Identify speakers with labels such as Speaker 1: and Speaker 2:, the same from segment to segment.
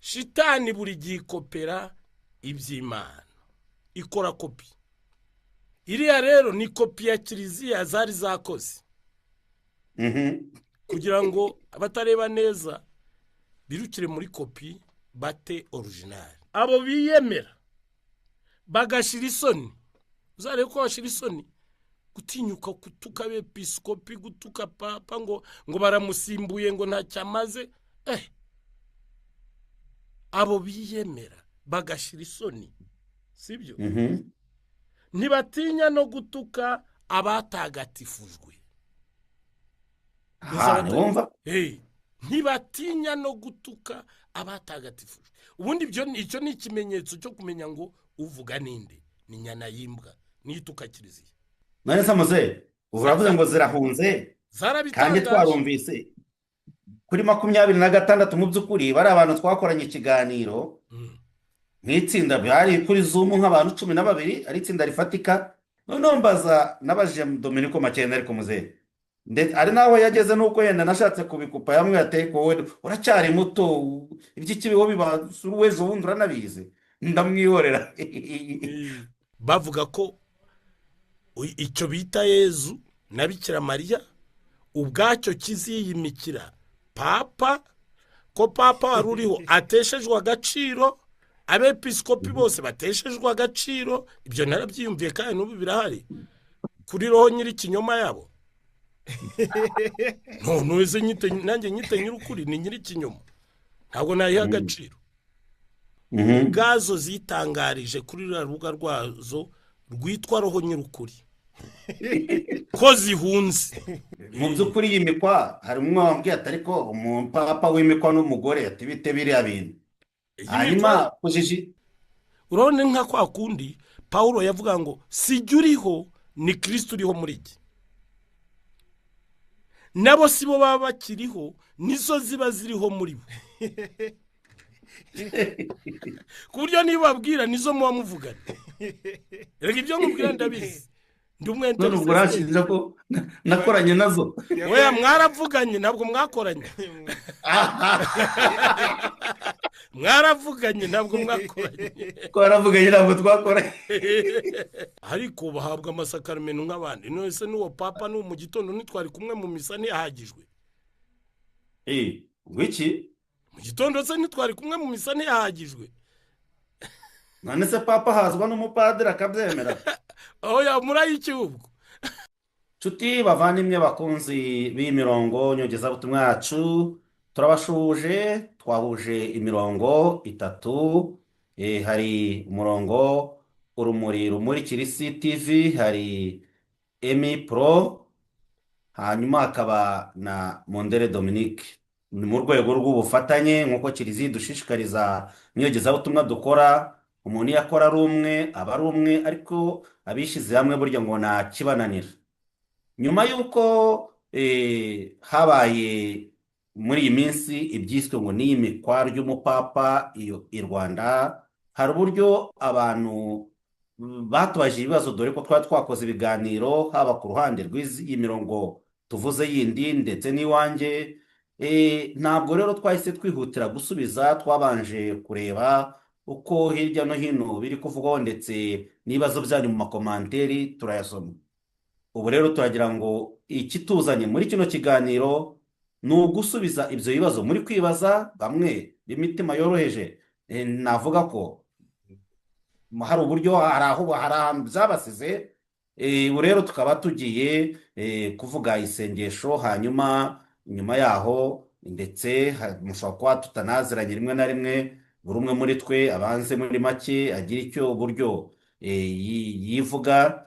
Speaker 1: shitani buri gihe ikopera iby'Imana, ikora kopi. Iriya rero ni kopi ya kiliziya zari zakoze kugira ngo abatareba neza birukire muri kopi bate original. Abo biyemera bagashira isoni, uzarebe ko bashira isoni gutinyuka gutuka abepiskopi, gutuka papa ngo baramusimbuye ngo ntacyamaze. Abo biyemera bagashira isoni, sibyo? Ntibatinya no gutuka abatagatifujwe. Ntibatinya no gutuka abatagatifujwe. Ubundi icyo ni ikimenyetso cyo kumenya ngo uvuga ninde, ni nyana yimbwa, nituka kiliziya.
Speaker 2: None se muze uravuze ngo zirahunze kandi twarumvise kuri 26 mu by'ukuri bari abantu twakoranye ikiganiro nk'itsinda, byari kuri Zoom nk'abantu 12, ari itsinda rifatika. Noneho mbaza nabaje Dominico Makene, ariko muze ari nawe yageze nuko yenda nashatse kubikupa yamwe yateye ko we uracyari muto, iby'ikibiho biba wese ubundi uranabizi, ndamwihorera.
Speaker 1: Bavuga ko icyo bita Yezu na Bikira Mariya ubwacyo kiziyimikira papa, ko papa wari uriho ateshejwe agaciro, abepiskopi bose bateshejwe agaciro. Ibyo narabyiyumviye kandi n'ubu birahari kuri roho nyiri kinyoma yabo. Nuze nanjye nyite nyirukuri, ni nyiri kinyoma, ntabwo nayiha agaciro. Ubwazo zitangarije kuri rubuga rwazo rwitwa roho nyirukuri ko zihunze.
Speaker 2: Mu by'ukuri yimikwa hari umwe wambwiye ati ariko umupapa wimikwa n'umugore ati bite biriya bintu. Hanyuma
Speaker 1: urabona nka kwa kundi Paulo yavuga ngo sijya uriho ni Kristo uriho muri jye, nabo sibo baba bakiriho nizo ziba ziriho muri bo. Ku buryo nibabwira nizo muba muvugana. Reka ibyo mubwira ndabizi, ndi umwente.
Speaker 2: None urashyize ko nakoranye nazo.
Speaker 1: Oya, mwaravuganye ntabwo mwakoranye. Mwaravuganye ntabwo mwakoranye.
Speaker 2: Twaravuganye ntabwo twakoranye.
Speaker 1: Ariko bahabwa amasakaramentu nk'abandi. None se n'uwo papa n'uwo mu gitondo ntitwari kumwe mu misa ntiyahagijwe?
Speaker 2: Wiki
Speaker 1: mu gitondo se ntitwari kumwe mu misa ntiyahagijwe?
Speaker 2: None se papa hazwa n'umupadiri akabyemera?
Speaker 1: Oya, murayiki ubwo.
Speaker 2: Nshuti bavandimwe bakunzi b'imirongo nyongezabutumwa yacu, turabashuje. Twahuje imirongo itatu. Hari umurongo urumuri rumurikira isi TV, hari Emi Pro, hanyuma hakaba na Mondere Dominique. Ni mu rwego rw'ubufatanye nk'uko kiliziya dushishikariza n'iyogezabutumwa dukora. Umuntu yakora ari umwe aba ari umwe, ariko abishyize hamwe burya ngo nta kibananira. Nyuma y'uko habaye muri iyi minsi ibyiswe ngo n'iyimikwa ry'umupapa i Rwanda, hari uburyo abantu batubaje ibibazo, dore ko twari twakoze ibiganiro haba ku ruhande rw'iyi mirongo tuvuze yindi ndetse n'iwanjye. Ntabwo rero twahise twihutira gusubiza, twabanje kureba uko hirya no hino biri kuvugwaho ndetse n'ibibazo byanyu mu makomanteri turayasoma. Ubu rero turagira ngo ikituzanye muri kino kiganiro ni ugusubiza ibyo bibazo muri kwibaza, bamwe b'imitima yoroheje. Navuga ko hari uburyo hari ahantu byabasize. Ubu rero tukaba tugiye kuvuga isengesho, hanyuma nyuma yaho ndetse mushobora kuba tutanaziranye rimwe na rimwe, buri umwe muri twe abanze muri make agira icyo uburyo yivuga,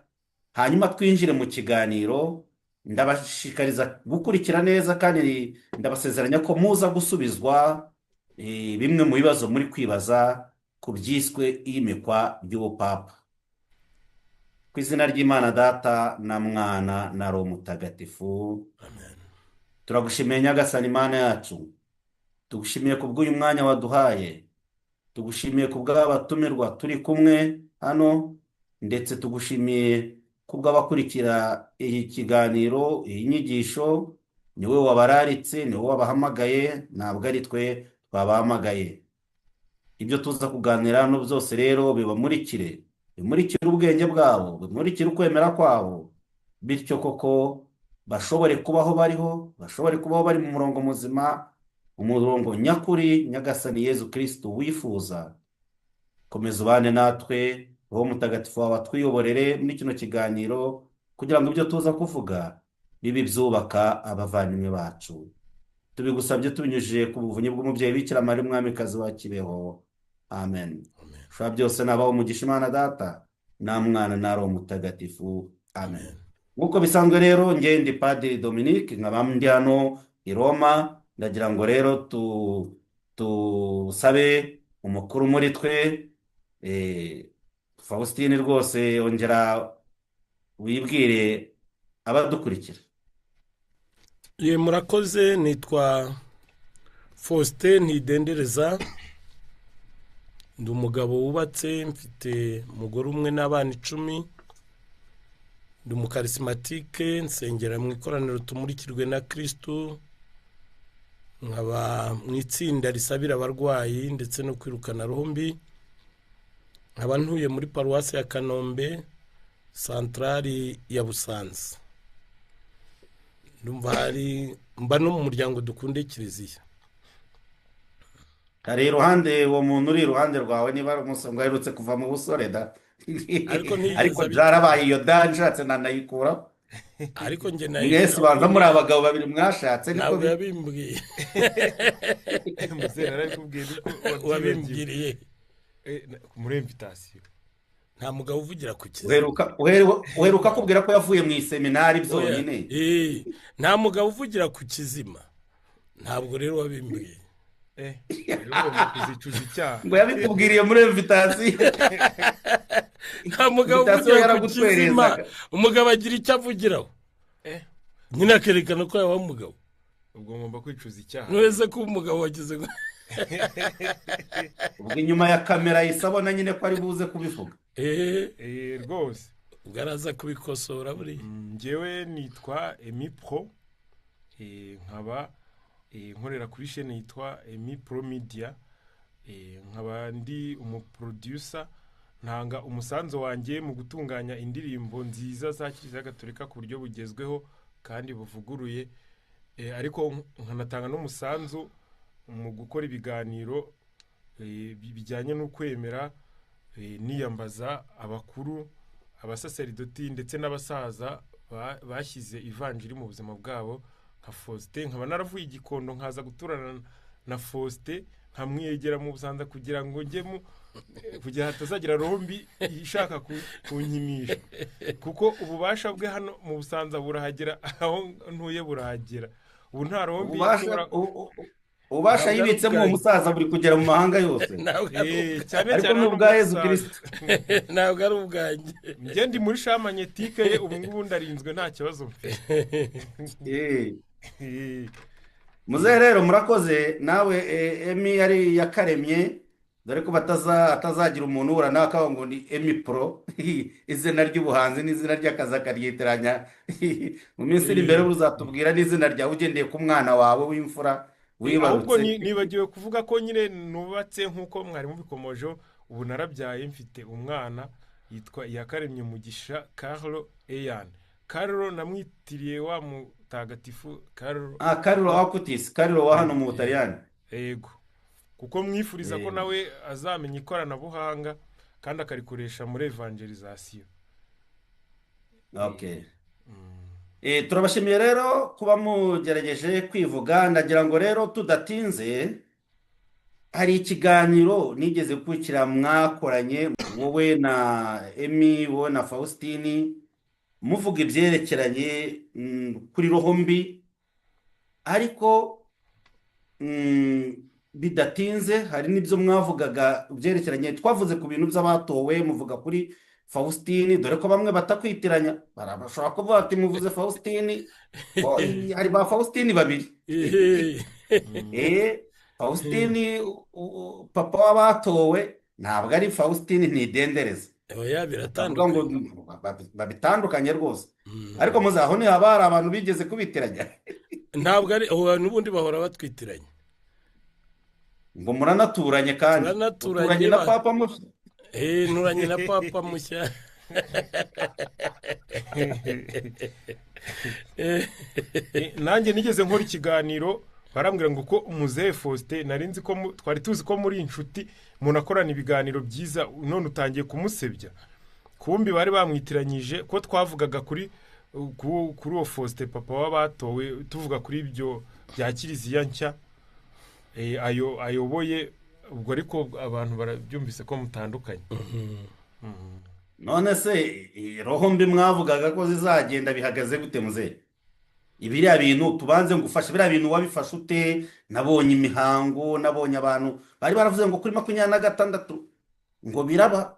Speaker 2: hanyuma twinjire mu kiganiro. Ndabashishikariza gukurikira neza kandi ndabasezeranya ko muza gusubizwa bimwe mu bibazo muri kwibaza ku byiswe iyimikwa ry'ubupapa. Ku izina ry'Imana Data na Mwana na Roho Mutagatifu, amen. Turagushimiye Nyagasani Imana yacu, tugushimiye kubw'uyu mwanya waduhaye, tugushimiye kubw'abatumirwa turi kumwe hano, ndetse tugushimiye kubw'abakurikira iyi kiganiro, iyi nyigisho. Ni wowe wabararitse, ni wowe wabahamagaye, ntabwo ari twe twabahamagaye. ibyo tuza kuganira hano byose rero bimurikire ubwenge bwabo, bimurikire ukwemera kwabo, bityo koko bashobore kubaho bari mu murongo muzima, umurongo nyakuri nyagasani Yezu Kristo wifuza. Komeza ubane natwe, Roho Mutagatifu wawe atwiyoborere muri kino kiganiro, kugira ngo ibyo tuza kuvuga bibe byubaka abavandimwe bacu. Tubigusabye tubinyujije ku buvunyi bw'umubyeyi Bikira Mariya umwamikazi wa Kibeho. Amen. Ushobora byose nabaho umugisha Imana Data na Mwana na Roho Mutagatifu. Amen. Nk'uko bisanzwe rero, njye ndi Padiri Dominique, nkaba ndi hano i Roma. Ndagira ngo rero tusabe umukuru muri twe, Faustin, rwose ongera wibwire abadukurikira.
Speaker 1: Murakoze. Nitwa Faustin Ntidendereza, ndi umugabo wubatse, mfite umugore umwe n'abana 10, ndi umukarisimatike, nsengera mu ikoraniro Tumurikirwe na Kristo, nkaba mu itsinda risabira abarwayi ndetse no kwirukana roho mbi, nkaba ntuye muri paruwasi ya Kanombe, santrali ya Busanza. Mba no mu muryango Dukunde Kiliziya.
Speaker 2: Hari iruhande uwo muntu uri iruhande rwawe, niba ari umusonga aherutse kuva mu busore da, ariko byarabaye iyo da nshatse nanayikuraho.
Speaker 1: Ariko njye
Speaker 2: mwese banza muri abagabo babiri mwashatse, niko
Speaker 1: ntabwo yabimbwiye.
Speaker 3: Muzera arabikubwiye niko
Speaker 1: Wabimbwiriye.
Speaker 3: muri invitation.
Speaker 1: Nta mugabo uvugira ku kizima.
Speaker 2: uheruka kubwira ko yavuye mu iseminari byonyine.
Speaker 1: Nta mugabo uvugira ku kizima. Ntabwo rero wabimbwiye.
Speaker 3: Kuzicuza icyaha.
Speaker 2: Ngo yabikubwiriye muri invitation.
Speaker 1: Nta mugabo uvugira ku kizima. Umugabo agira icyo avugiraho. Nyine akerekana ko yaba umugabo.
Speaker 3: Ubwo ngomba kwicuza icyaha.
Speaker 1: Nwese ko umugabo wagize ngo
Speaker 2: ubwo inyuma ya kamera isabona nyine ko ari buze kubivuga.
Speaker 3: Rwose
Speaker 1: ubwo araza kubikosora buri.
Speaker 3: Njyewe nitwa Emi Pro, nkaba nkorera kuri chaîne yitwa Emi Pro Media, nkaba ndi umuproducer, ntanga umusanzu wanjye mu gutunganya indirimbo nziza za Kiliziya Gatolika ku buryo bugezweho kandi buvuguruye, ariko nkanatanga n'umusanzu mu gukora ibiganiro bijyanye no kwemera, niyambaza abakuru, abasaseridoti ndetse n'abasaza bashyize ivanjiri mu buzima bwabo nka Faustin. Nkaba naravuye Igikondo nkaza guturana na Faustin, nkamwegera mu Busanza kugira ngo njye kugira hatazagira roho mbi ishaka kunkimisha, kuko ububasha bwe hano mu Busanza burahagera, aho ntuye burahagera. Ubu nta roho mbi
Speaker 2: ubasha yibitsemo uwo musaza buri kugera mu mahanga yose.
Speaker 3: Cyane
Speaker 2: ariko ni ubwa Yezu Kristo.
Speaker 1: Ntabwo ari ubwanjye.
Speaker 3: Njye ndi muri sha magnetike ye, ubu ngubu ndarinzwe nta kibazo mfite.
Speaker 2: Muze rero murakoze. Nawe Emi yari yakaremye, dore ko atazagira umuntu uhura nawe akavuga ngo ni Emi Pro. Izina ry'ubuhanzi n'izina ry'akazi akaryitiranya. Mu minsi iri imbere uzatubwira n'izina ryawe ugendeye ku mwana wawe w'imfura
Speaker 3: ahubwo nibagiwe kuvuga ko nyine nubatse nk'uko mwari mubikomoje. Ubu narabyaye, mfite umwana yitwa Iyakaremye Mugisha Carlo Eyan. Carlo namwitiriye wa mutagatifu Carlo.
Speaker 2: Carlo Acutis, Carlo wa hano mu Butaliyani.
Speaker 3: Yego, kuko mwifuriza ko nawe azamenya ikoranabuhanga kandi akarikoresha muri evangelization.
Speaker 2: Okay. Turabashimiye rero kuba mugerageje kwivuga. Ndagira ngo rero tudatinze, hari ikiganiro nigeze gukurikira mwakoranye wowe na Emi, wowe na Faustin, muvuga ibyerekeranye kuri roho mbi, ariko bidatinze hari n'ibyo mwavugaga byerekeranye. Twavuze ku bintu by'abatowe, muvuga kuri Faustin, dore ko bamwe batakwitiranya, barashobora kuvuga ati muvuze Faustin, hari ba Faustin babiri. Faustin papa w'abatowe ntabwo ari Faustin Ntidendereza. Babitandukanye rwose. Ariko muzaho ni haba hari abantu bigeze kubitiranya.
Speaker 1: Ntabwo ari n'ubundi bahora batwitiranya.
Speaker 2: ngo muranaturanye kandi
Speaker 1: Turanaturanye
Speaker 2: uturanye na
Speaker 1: ba-
Speaker 2: papa mushya.
Speaker 1: nturanye na papa mushya.
Speaker 3: nanjye nigeze nkora ikiganiro barambwira ngo ko umuzehe Faustin nari nzi ko twari tuzi ko muri inshuti umuntu akorana ibiganiro byiza none utangiye kumusebya kumbi bari bamwitiranyije ko twavugaga kuri uwo Faustin papa w'abatowe tuvuga kuri ibyo bya kiliziya nshya ayoboye ubwo ariko abantu barabyumvise ko mutandukanye.
Speaker 2: none se roho mbi mwavugaga ko zizagenda bihagaze gute muzehe? ibiriya bintu tubanze ngufashe biriya bintu wabifashe ute? nabonye imihango, nabonye abantu bari baravuze ngo kuri 26 ngo biraba,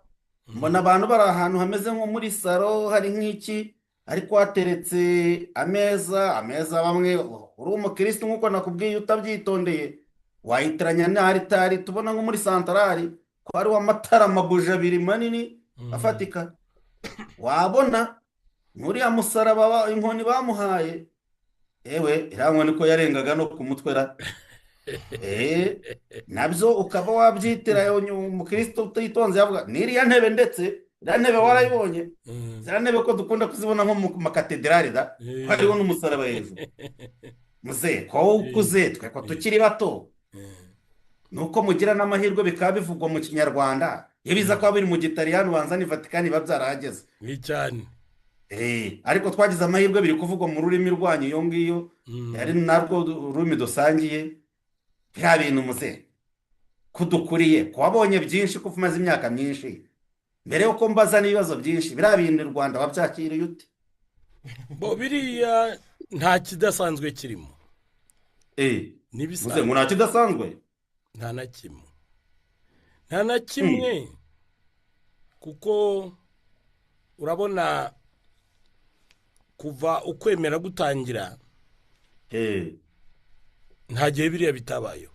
Speaker 2: mbona abantu bari ahantu hameze nko muri salo hari nk'iki ariko hateretse ameza bamwe uri umukirisitu nk'uko nakubwiye utabyitondeye wayitiranya na aritari tubona nko muri santarari ko hariho amatara amabuji abiri manini afatika, wabona nk'uriya musaraba inkoni bamuhaye ewe iriya nkoni ko yarengaga no ku mutwe ra nabyo ukaba wabyitira umukirisitu utitonze yavuga n'iriya ntebe, ndetse iriya ntebe warayibonye, ziriya ntebe ko dukunda kuzibona nko mu makatedrali da hariho n'umusaraba hejuru. muzehe ko ukuze twe ko tukiri bato nuko mugira n'amahirwe bikaba bivugwa mu kinyarwanda, iyo biza kuba biri mu gitaliyani ubanza ni Vatikani biba byarahageze
Speaker 1: ni cyane.
Speaker 2: ariko twagize amahirwe biri kuvugwa mu rurimi rwanyu iyo ngiyo ari narwo rurimi dusangiye. biriya bintu muzehe kudukuriye kuwabonye byinshi kuko umaze imyaka myinshi, mbere yuko mbaza n'ibibazo byinshi biriya bintu u Rwanda wabyakiriye ute?
Speaker 1: biriya nta kidasanzwe kirimo.
Speaker 2: muzehe ngo nta kidasanzwe?
Speaker 1: nta na kimwe, nta na kimwe, kuko urabona kuva ukwemera gutangira nta gihe biriya bitabayeho.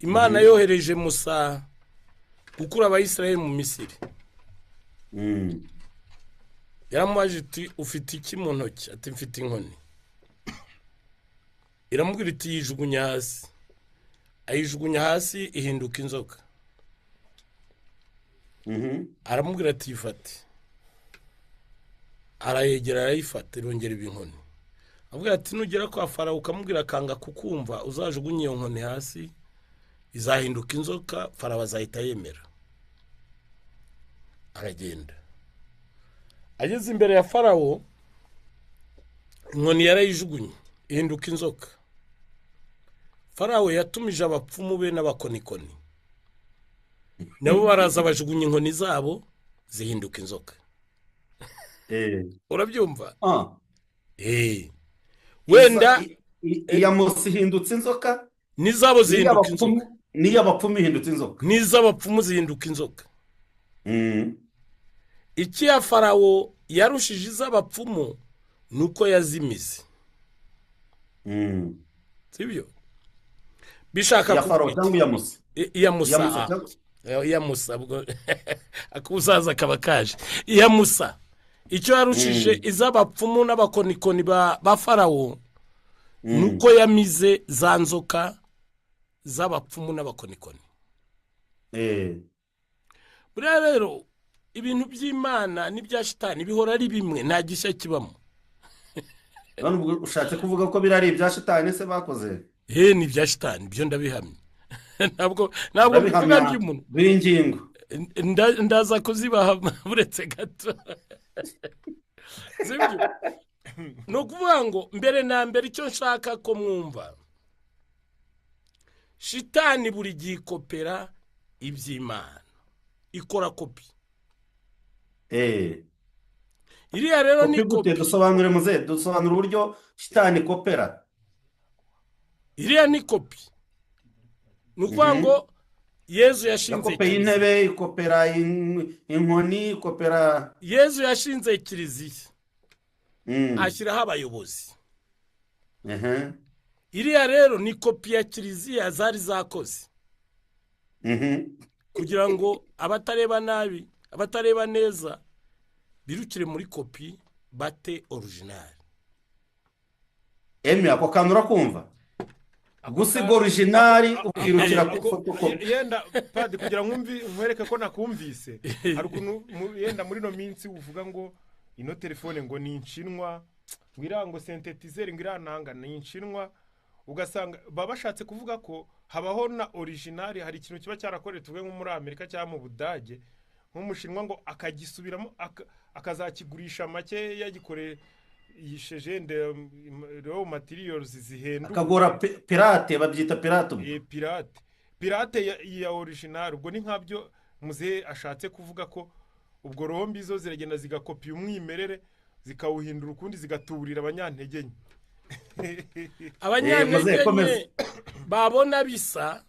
Speaker 1: Imana yohereje Musa gukura abayisiraheli mu Misiri, yaramubaje iti ufite iki mu ntoki? ati mfite inkoni. iramubwira iti yijugunya hasi. ayijugunya hasi ihinduka inzoka. aramubwira ati yifate. arayegera arayifata irongera iba inkoni. avuga ati nugera kwa Farawo ukamubwira akanga kukumva uzajugunye iyo nkoni hasi izahinduka inzoka, Farawo azahita yemera. aragenda ageze imbere ya Farawo, inkoni yarayijugunye ihinduka inzoka. Farawo yatumije abapfumu be n'abakonikoni, nabo baraza bajugunya inkoni zabo zihinduka inzoka. urabyumva? wenda
Speaker 2: iya Mose ihindutse inzoka,
Speaker 1: n'izabo zihinduka inzoka,
Speaker 2: n'iy'abapfumu ihindutse inzoka,
Speaker 1: n'iz'abapfumu zihinduka inzoka. iki ya Farawo yarushije iz'abapfumu ni uko yazimize, sibyo? bishaka
Speaker 2: iya Farawo cyangwa iya Mose?
Speaker 1: iya Musa akuzaza kaba kaje. iya Musa icyo yarushije iz'abapfumu n'abakonikoni ba Farawo nuko yamize za nzoka z'abapfumu n'abakonikoni. buriya rero ibintu by'Imana n'ibya shitani bihora ari bimwe, nta gishya kibamo.
Speaker 2: none ubwo ushatse kuvuga ko biri ari ibya shitani se bakoze?
Speaker 1: ni ibya shitani, byo ndabihamya. ntabwo bivuga by'umuntu
Speaker 2: b'ingingo
Speaker 1: ndaza kuzibaha buretse gato. ni ukuvuga ngo mbere na mbere icyo nshaka ko mwumva, shitani buri gihe ikopera iby'Imana, ikora kopi. iriya rero ni kopi.
Speaker 2: dusobanure muzehe, dusobanura uburyo shitani ikopera.
Speaker 1: iriya ni kopi, ni ukuvuga ngo Yezu yashinze
Speaker 2: intebe, ikopera inkoni, ikopera.
Speaker 1: Yezu yashinze kiliziya, ashyiraho abayobozi. iriya rero ni kopi ya kiliziya zari zakoze, kugira ngo abatareba nabi, abatareba neza birukire muri kopi bate original.
Speaker 2: ako kantu urakumva? gusiga orijinali ukirukira ku
Speaker 3: Ako-
Speaker 2: fotokopi.
Speaker 3: yenda padi kugira ngo nkwereke ko nakumvise hari ukuntu yenda muri no minsi uvuga ngo ino telefone ngo ni inshinwa ngo irango sentetizeri ngo irananga ni inshinwa ugasanga baba bashatse kuvuga ko habaho na originali. Hari ikintu kiba cyarakorewe tuvuge nko muri Amerika cyangwa mu Budage nk'umushinwa ngo akagisubiramo akazakigurisha make yagikoresheje raw materials zihenduka
Speaker 2: Akagora pirate, babyita pirate ubwo.
Speaker 3: pirate ya original. Ubwo ni nkabyo muzehe ashatse kuvuga ko ubwo rombi zo ziragenda zigakopiya umwimerere zikawuhindura ukundi zigatuburira abanyantege nke.
Speaker 1: abanyantege
Speaker 2: komeza.
Speaker 1: nke babona bisa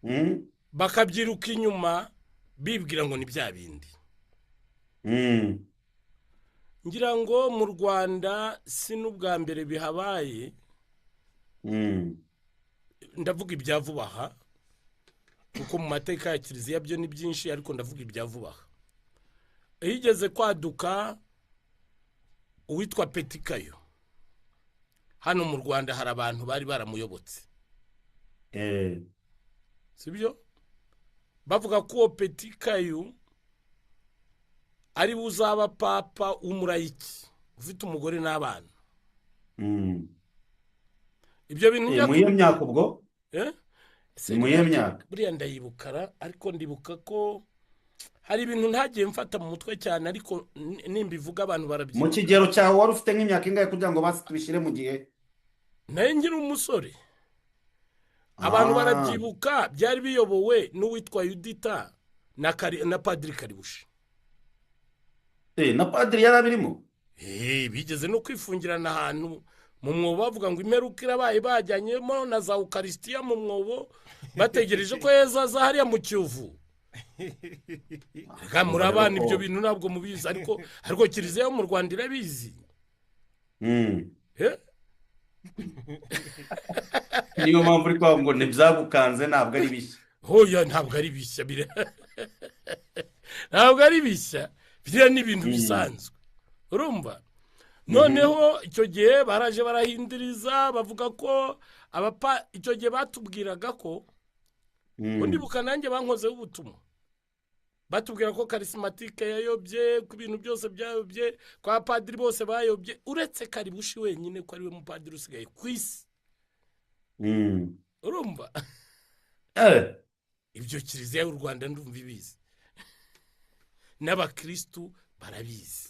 Speaker 2: Mm.
Speaker 1: bakabyiruka inyuma bibwira ngo ni bya bindi.
Speaker 2: Mm.
Speaker 1: ngira ngo mu Rwanda si n'ubwa mbere bihabaye,
Speaker 2: Mm.
Speaker 1: ndavuga ibya vuba aha kuko mu mateka ya kiliziya byo ni byinshi, ariko ndavuga ibya vuba aha. Higeze kwaduka uwitwa Petit Kayo. Hano mu Rwanda hari abantu bari baramuyobotse, sibyo? Bavuga ko uwo Petit Kayo ari buzaba papa w'umurayiki ufite umugore n'abana.
Speaker 2: Mm.
Speaker 1: Ibyo bintu
Speaker 2: Muye myaka ubwo? Muye myaka.
Speaker 1: buriya ndayibukara, ariko ndibuka ko hari ibintu ntagiye mfata mu mutwe cyane, ariko nimbivuga abantu
Speaker 2: Mu
Speaker 1: barabyibuka.
Speaker 2: kigero cyawe wari ufite nk'imyaka ingahe kugira ngo basi tubishyire mu gihe?
Speaker 1: nayo ngira umusore. Abantu barabyibuka byari biyobowe n'uwitwa Yudita na Padiri Karibushi.
Speaker 2: Na padiri yari abirimo?
Speaker 1: Bigeze no kwifungirana ahantu mu mwobo bavuga ngo imperuka irabaye, bajyanyemo na za Ukaristiya mu mwobo bategereje ko Yezu aza hariya mu Kiyovu. Reka muri abana ibyo bintu ntabwo mubizi, ariko kiliziya yo mu Rwanda irabizi.
Speaker 2: Niyo mpamvu uri kwavuga ngo ntibyagukanze, ntabwo ari bishya.
Speaker 1: Hoya, ntabwo ari bishya ntabwo ari bishya, biriya ni ibintu bisanzwe, urumva? Noneho icyo gihe baraje barahinduriza bavuga ko icyo gihe batubwiraga ko ndibuka nanjye bankozeho ubutumwa, batubwira ko karisimatike yayobye, ku bintu byose byayobye, kwa padiri bose bayobye, uretse Karibushi wenyine ko ariwe mupadiri usigaye ku isi, urumva? Ibyo kiliziya y'u Rwanda ndumva ibizi, n'abakristu barabizi,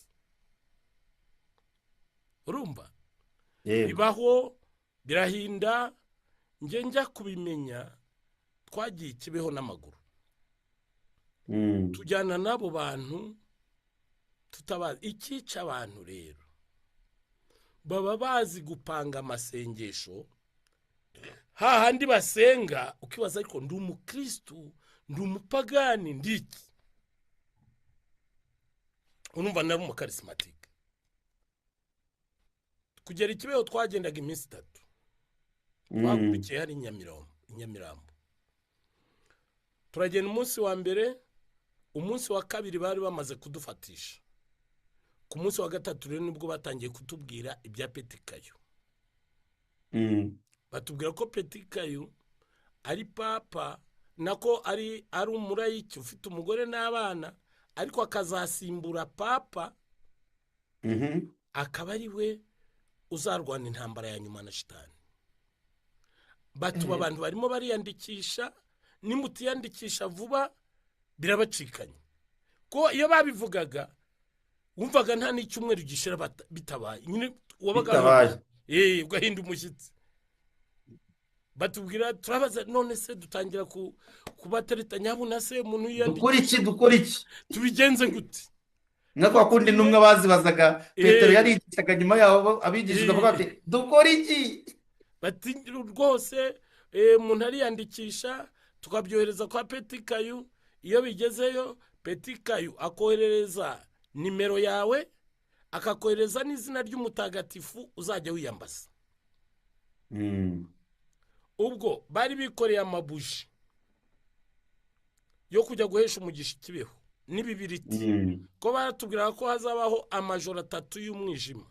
Speaker 1: urumva? Bibaho birahinda. njya kubimenya twagiye Kibeho n'amaguru, tujyana n'abo bantu tutabazi. Ikica abantu rero baba bazi gupanga amasengesho, hahandi basenga ukibaza ariko ndi umukristu, ndi umupagani, ndiki? Urumva nari umukarisimatike. Kugera Kibeho twagendaga iminsi 3, twakurikiye hari Nyamirambo. Turagenda umunsi wa mbere, umunsi wa kabiri bari bamaze kudufatisha. Ku munsi wa gatatu rero nibwo batangiye kutubwira ibya Petit Kayo. Batubwira ko Petit Kayo ari papa, nako ari umurayiki ufite umugore n'abana, ariko akazasimbura papa, akaba ari we uzarwana intambara ya nyuma na shitani. Batuba abantu barimo bariyandikisha, nimutiyandikisha vuba birabacikanye. Ko iyo babivugaga wumvaga nta n'icyumweru gishira bitabaye, nyine wabaga ugahinda umushyitsi. Batubwira turabaza, none se dutangira kubatereta, nyabuna se umuntu yiyandikisha
Speaker 2: dukora iki
Speaker 1: tubigenze gute?
Speaker 2: nka kwa kundi numwe bazibazaga Petero yarigishaga nyuma yaho abigishije bati dukora iki?
Speaker 1: Bati rwose umuntu ariyandikisha, tukabyohereza kwa Petit Kayo. Iyo bigezeyo Petit Kayo akoherereza nimero yawe, akakohereza n'izina ry'umutagatifu uzajya wiyambaza. Ubwo bari bikoreye amabuji yo kujya guhesha umugisha Kibeho n'ibibiriti, ko baratubwira ko hazabaho amajoro 3 y'umwijima.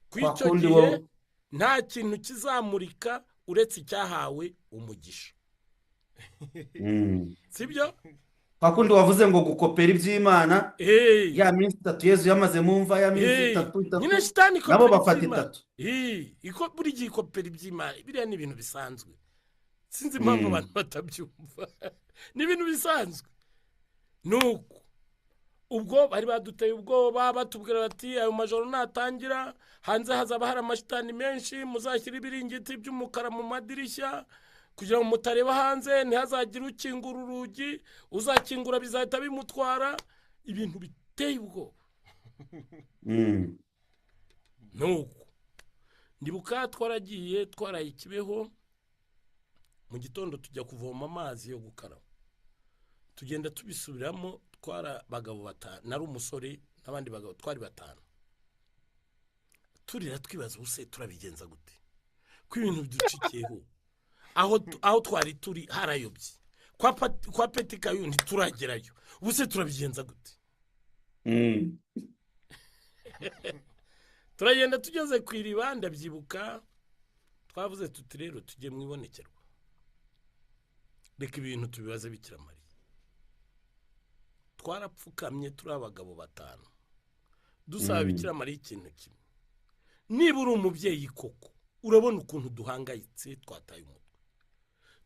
Speaker 1: Kw'icyo gihe nta kintu kizamurika uretse icyahawe umugisha. Sibyo?
Speaker 2: kwa kundi wavuze ngo gukopera iby'Imana
Speaker 1: Eh,
Speaker 2: ya minsi 3 Yesu yamaze mu mva ya minsi
Speaker 1: eh,
Speaker 2: 3
Speaker 1: nyine shitani
Speaker 2: nabo
Speaker 1: ikopera
Speaker 2: bafata
Speaker 1: iby'Imana.
Speaker 2: 3.
Speaker 1: Buri gihe ikopera iby'Imana. Biriya ni ibintu bisanzwe. Sinzi impamvu abantu batabyumva. Ni ibintu bisanzwe. Nuko ubwo bari baduteye ubwoba batubwira bati ayo majoro natangira hanze hazaba hari amashitani menshi, muzashyira ibiringiti by'umukara mu madirishya kugira ngo mutareba hanze, ntihazagire ukingura urugi, uzakingura bizahita bimutwara. Ibintu biteye ubwoba. Nuko ndibuka twaragiye twaraye Kibeho, mu gitondo tujya kuvoma amazi yo gukaraba, tugenda tubisubiramo. Twara bagabo batanu, nari umusore n'abandi bagabo twari batanu, turira twibaza ubuse turabigenza gute ko ibintu biducikiyeho, aho twari turi harayobye, kwa Peti Kayu ntituragerayo, ubuse turabigenza gute? Turagenda tugeze ku iriba, ndabyibuka twavuze tuti rero tujye mu ibonekerwa, reka ibintu tubibaze Bikira Mariya. Twarapfukamye turi abagabo batanu dusaba Bikira Mariya ikintu kimwe, niba uri umubyeyi koko urabona ukuntu duhangayitse, twataye umutwe,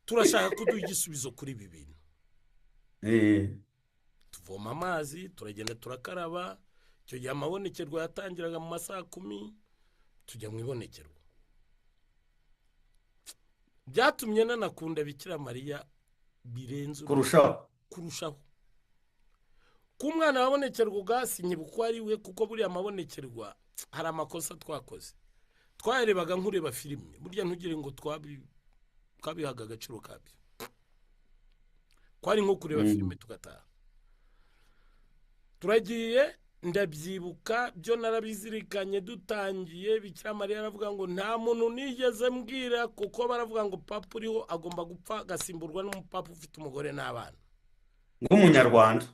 Speaker 1: turashaka kuduha igisubizo kuri ibi bintu. Tuvoma amazi, turagenda turakaraba. Icyo gihe amabonekerwa yatangiraga mu masaha 10, tujya mu ibonekerwa. Byatumye nanakunda Bikira Mariya birenze kurushaho. Ku mwana wabonekerwa ugasinyibuka ari we, kuko buriya amabonekerwa hari amakosa twakoze. Twarebaga nk'ureba filime, burya ntugire ngo twabihaga agaciro kabyo. Kwari nko kureba filime tugataha. Turagiye, ndabyibuka byo narabizirikanye dutangiye. Bikira Mariya aravuga ngo nta muntu nigeze mbwira, kuko baravuga ngo papa uriho agomba gupfa agasimburwa n'umupapa ufite umugore n'abana
Speaker 2: nk'umunyarwanda.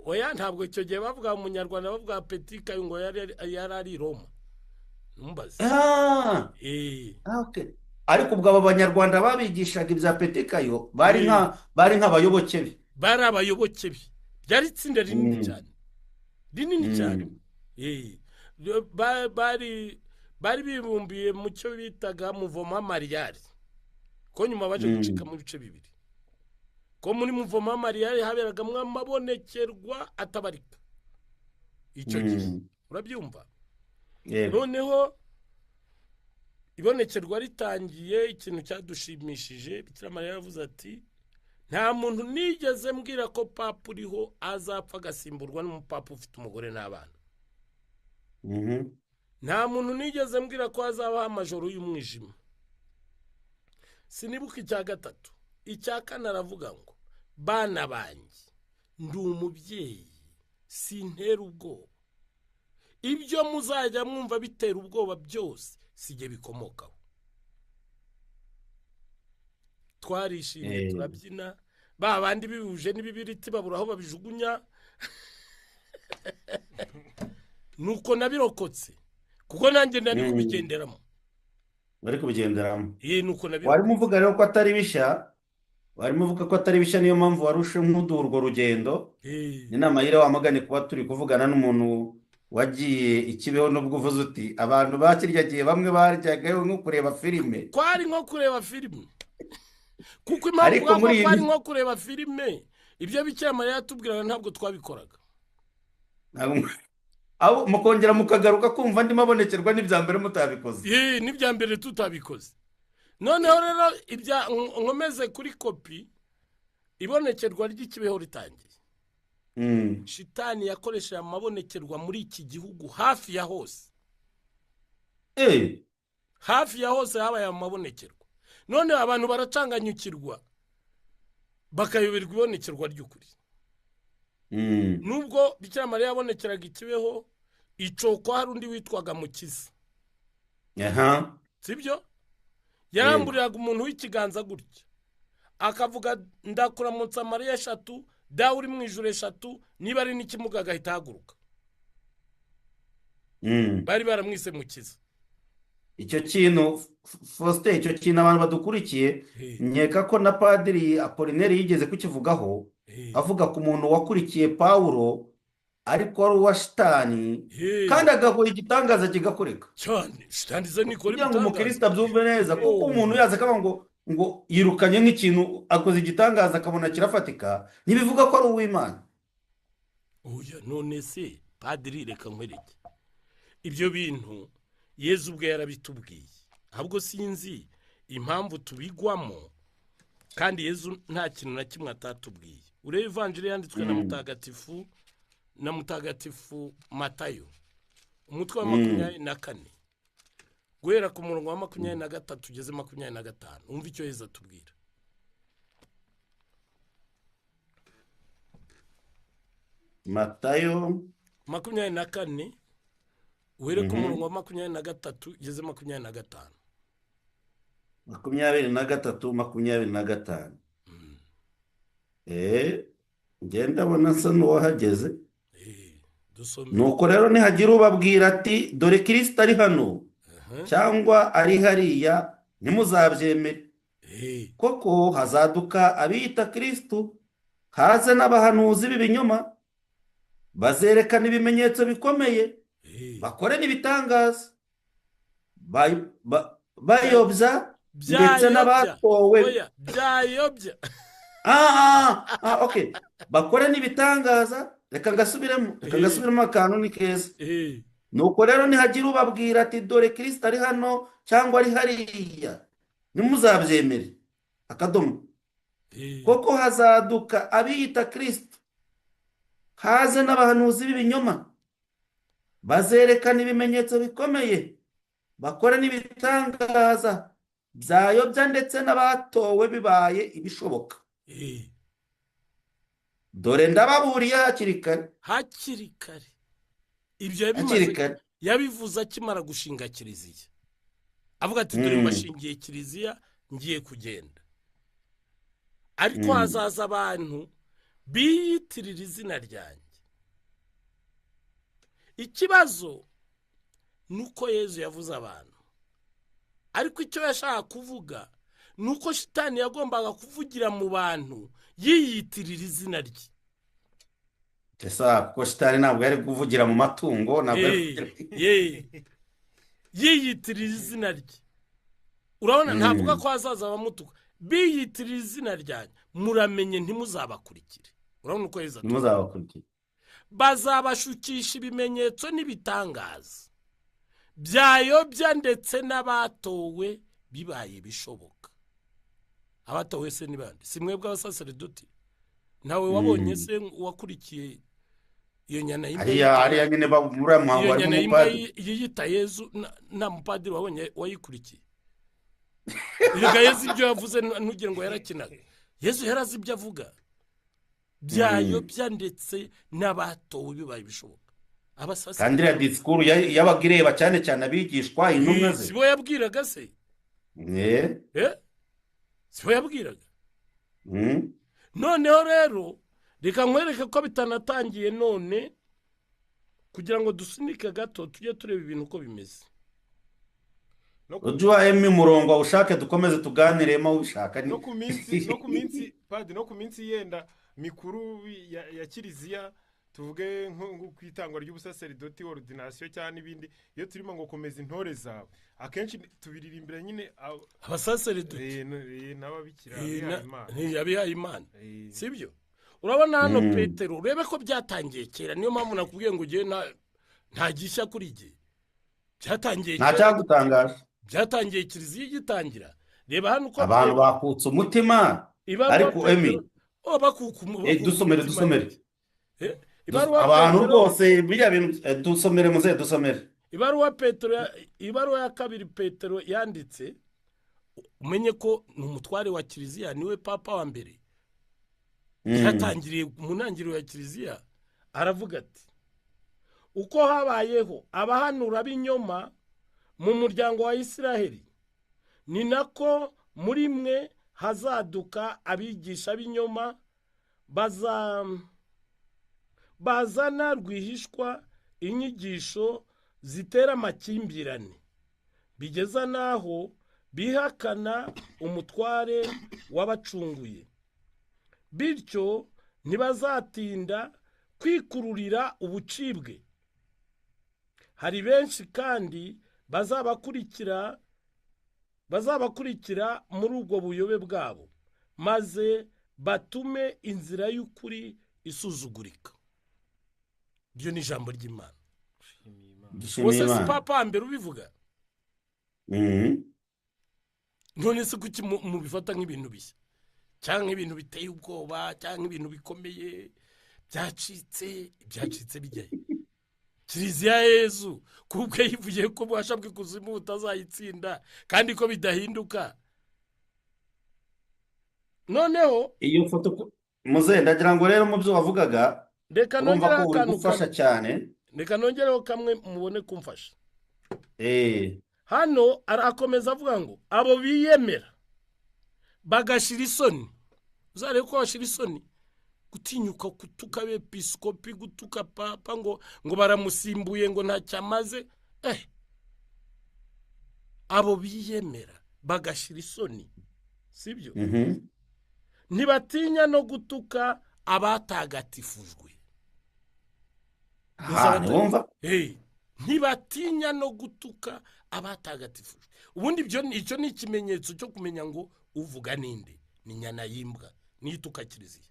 Speaker 1: Oya, ntabwo icyo gihe bavuga umunyarwanda, bavuga Peti Kayu ngo yari ari Roma. Numbaze.
Speaker 2: Okay. Ariko ubwo aba banyarwanda babigishaga ibya Peti Kayu bari nk'abayoboke be.
Speaker 1: Bari abayoboke be. Byari itsinda rinini cyane. Bari bibumbiye mu cyo bitaga Muvoma Mariyari, ko nyuma baje gucika mu bice bibiri. Ko muri Muvoma Mariyari haberagamo amabonekerwa atabarika icyo gihe, urabyumva? Noneho ibonekerwa ritangiye, ikintu cyadushimishije, Bikira Mariya yavuze ati nta muntu nigeze mbwira ko papa uriho azapfa agasimburwa n'umupapa ufite umugore n'abana. Nta muntu nigeze mbwira ko hazabaho amajoro y'umwijima. Sinibuka icya gatatu. Icya kane aravuga ngo bana banjye, ndi umubyeyi, sintera ubwoba. Ibyo muzajya mwumva bitera ubwoba byose sijye bikomokaho. Twarishimye, turabyina, ba bandi bibuje n'ibibiriti babura aho babijugunya. Nuko nabirokotse, kuko nanjye nari kubigenderamo. Nuko nabirokotse.
Speaker 2: Warimo uvuga rero ko atari bishya, niyo mpamvu warushe nk'uduha urwo rugendo. Ni nama yire wamagane kuba turi kuvugana n'umuntu wagiye ikibeho, nubwo uvuze uti abantu bakirya gihe bamwe barjyagayo nko kureba filime.
Speaker 1: Kwari nko kureba filime. Kuko impamvu kwari nko kureba filime, ibyo Bikira Mariya yatubwiraga ntabwo twabikoraga.
Speaker 2: Abo mukongera mukagaruka kumva ndimo abonekerwa n'ibya mbere mutabikoze.
Speaker 1: N'ibya mbere tutabikoze. Noneho rero ibya nkomeze kuri kopi, ibonekerwa ry'ikibeho ritangiye. Shitani yakoresheje amabonekerwa muri iki gihugu hafi ya hose. Hafi ya hose habaye amabonekerwa. None abantu baracanganyukirwa, bakayoberwa ibonekerwa ry'ukuri. Nubwo Bikira Mariya yabonekeraga ikibeho, icoko hari undi witwaga Mukiza. Sibyo? Yaramburiraga umuntu w'ikiganza gutya, akavuga ndakuramutsa Mariya 3, dawe uri mu ijuru 3, niba ari n'ikimuga agahita haguruka. Bari baramwise Mukiza.
Speaker 2: icyo kintu Faustin, icyo kintu abantu badukurikiye, nkeka ko na padiri Apolineri yigeze kukivugaho, avuga ku muntu wakurikiye Pawulo ariko wari uwa shitani kandi agakora igitangaza kigakoreka
Speaker 1: cyane. Shitani ze nikora
Speaker 2: kugira ngo umukristo abyumve neza, kuko umuntu yaza akaba ngo yirukanye nk'ikintu akoze igitangaza akabona kirafatika, ntibivuga ko ari uw'Imana.
Speaker 1: oya, none se padiri, reka nkwereke ibyo bintu Yezu ubwe yarabitubwiye, ahubwo sinzi impamvu tubigwamo, kandi Yezu nta kintu na kimwe atatubwiye. urebe ivanjiri yanditswe na mutagatifu Matayo, umutwe wa 24, guhera ku murongo wa 23 ugeze 25. umva icyo Yezu atubwira.
Speaker 2: Matayo
Speaker 1: 24, uhere ku murongo wa 23 ugeze 25.
Speaker 2: 23, 25. Ngenda abona asa n'uwahageze.
Speaker 1: Dusome.
Speaker 2: Nuko rero nihagira ubabwira ati dore Kristo ari hano cyangwa ari hariya, ntimuzabyemere. Koko hazaduka abiyita Kristo, haze n'abahanuzi b'ibinyoma, bazerekana ibimenyetso bikomeye, bakore n'ibitangaza, bayobya ndetse n'abatowe.
Speaker 1: Byayobya.
Speaker 2: Okay. Bakore n'ibitangaza. Reka ngasubiremo akantu ni keza. Nuko rero nihagira ubabwira ati dore Kristo ari hano cyangwa ari hariya, ntimuzabyemere. Akadomo. Koko hazaduka abiyita Kristo, haze n'abahanuzi b'ibinyoma, bazerekana ibimenyetso bikomeye, bakora n'ibitangaza, byayobya ndetse n'abatowe bibaye ibishoboka. Dore ndababuriye hakiri kare. Ibyo yabivuze akimara gushinga kiliziya, avuga ati dore mbashingiye kiliziya, ngiye kugenda, ariko hazaza abantu biyitirira izina ryanjye. Ikibazo nuko Yezu yavuze abantu, ariko icyo yashaka kuvuga nuko shitani yagombaga kuvugira mu bantu yiyitirira izina rye. Esa kuko shitani ntabwo yari kuvugira mu matungo, ntabwo
Speaker 1: yiyitirira izina rye. Urabona, ntavuga ko hazaza abamutuka, biyitirira izina ryanjye, muramenye ntimuzabakurikire. Urabona uko Yezu
Speaker 2: ntimuzabakurikire.
Speaker 1: Bazabashukisha ibimenyetso n'ibitangaza, byayobya ndetse n'abatowe bibaye bishoboka. Abatowe se ni bande? Si mwebwe abasaseredoti? Nawe wabonye se wakurikiye iyo nyana
Speaker 2: hariya nyine bamuramwa wari mu padiri
Speaker 1: yiyita Yezu, na mupadiri wabonye wayikurikiye? Erega Yezu ibyo yavuze ntugire ngo yarakinaga. Yezu yarazi ibyo avuga, byayobya ndetse n'abatowe bibaye bishoboka.
Speaker 2: Kandi iriya disikuru yabaga ireba cyane cyane abigishwa, intumwa ze.
Speaker 1: Sibo yabwiraga se? Sibo yabwiraga. Noneho rero reka nkwereke ko bitanatangiye none, kugira ngo dusunike gato tujye tureba ibintu uko bimeze.
Speaker 2: Ujya umurongo ushake dukomeze tuganiremo ushaka.
Speaker 3: No ku minsi yenda mikuru ya kiliziya, tuvuge nko kwitangwa ry'ubusaseridoti, ordination cyane ibindi, iyo turimo ngo komeza intore zawe, akenshi tubiririmbira nyine
Speaker 1: abasaseridoti
Speaker 3: n'ababikira
Speaker 1: yabihaye Imana, sibyo? Urabona hano Petero, urebe ko byatangiye kera, niyo mpamvu nakubwiye ngo ugiye nta gishya kuri jye. Byatangiye
Speaker 2: kera, ntacyagutangaje.
Speaker 1: Byatangiye kiliziya igitangira. Reba hano uko
Speaker 2: abantu bakutse umutima, ariko dusomere. Abantu rwose biriya bintu dusomere muze dusomere.
Speaker 1: Ibaruwa ya kabiri Petero yanditse, umenye ko ni umutware wa kiliziya, niwe papa wa mbere. Yatangiriye mu ntangiriro ya kiliziya, aravuga ati uko habayeho abahanura b'inyoma mu muryango wa Isiraheli, ni nako muri mwe hazaduka abigisha b'inyoma, bazana rwihishwa inyigisho zitera amakimbirane, bigeza n'aho bihakana umutware w'abacunguye, bityo ntibazatinda kwikururira ubucibwe. Hari benshi kandi bazabakurikira muri ubwo buyobe bwabo, maze batume inzira y'ukuri isuzugurika. Iryo ni ijambo ry'Imana. Wose si papa mbere ubivuga? None se kuki mubifata nk'ibintu bishya cyangwa ibintu biteye ubwoba cyangwa ibintu bikomeye byacitse bijyaye? Kiliziya ya Yezu kubwe yivuye ko ububasha bw'ikuzimu butazayitsinda kandi ko bidahinduka. Noneho
Speaker 2: iyo foto muze ndagira ngo rero mu byo wavugaga urumva ko uri gufasha cyane.
Speaker 1: Reka nongereho kamwe mubone kumfasha.
Speaker 2: Hano
Speaker 1: arakomeza avuga ngo abo biyemera bagashira isoni. Uzarebe ko bashira isoni gutinyuka gutuka bepiskopi, gutuka papa ngo baramusimbuye ngo ntacyamaze. Abo biyemera bagashira isoni, sibyo? Ntibatinya no gutuka abatagatifujwe. Ntibatinya no gutuka abatagatifujwe. Ubundi icyo ni ikimenyetso cyo kumenya ngo uvuga ninde. Ni nyana y'imbwa nituka Kiliziya.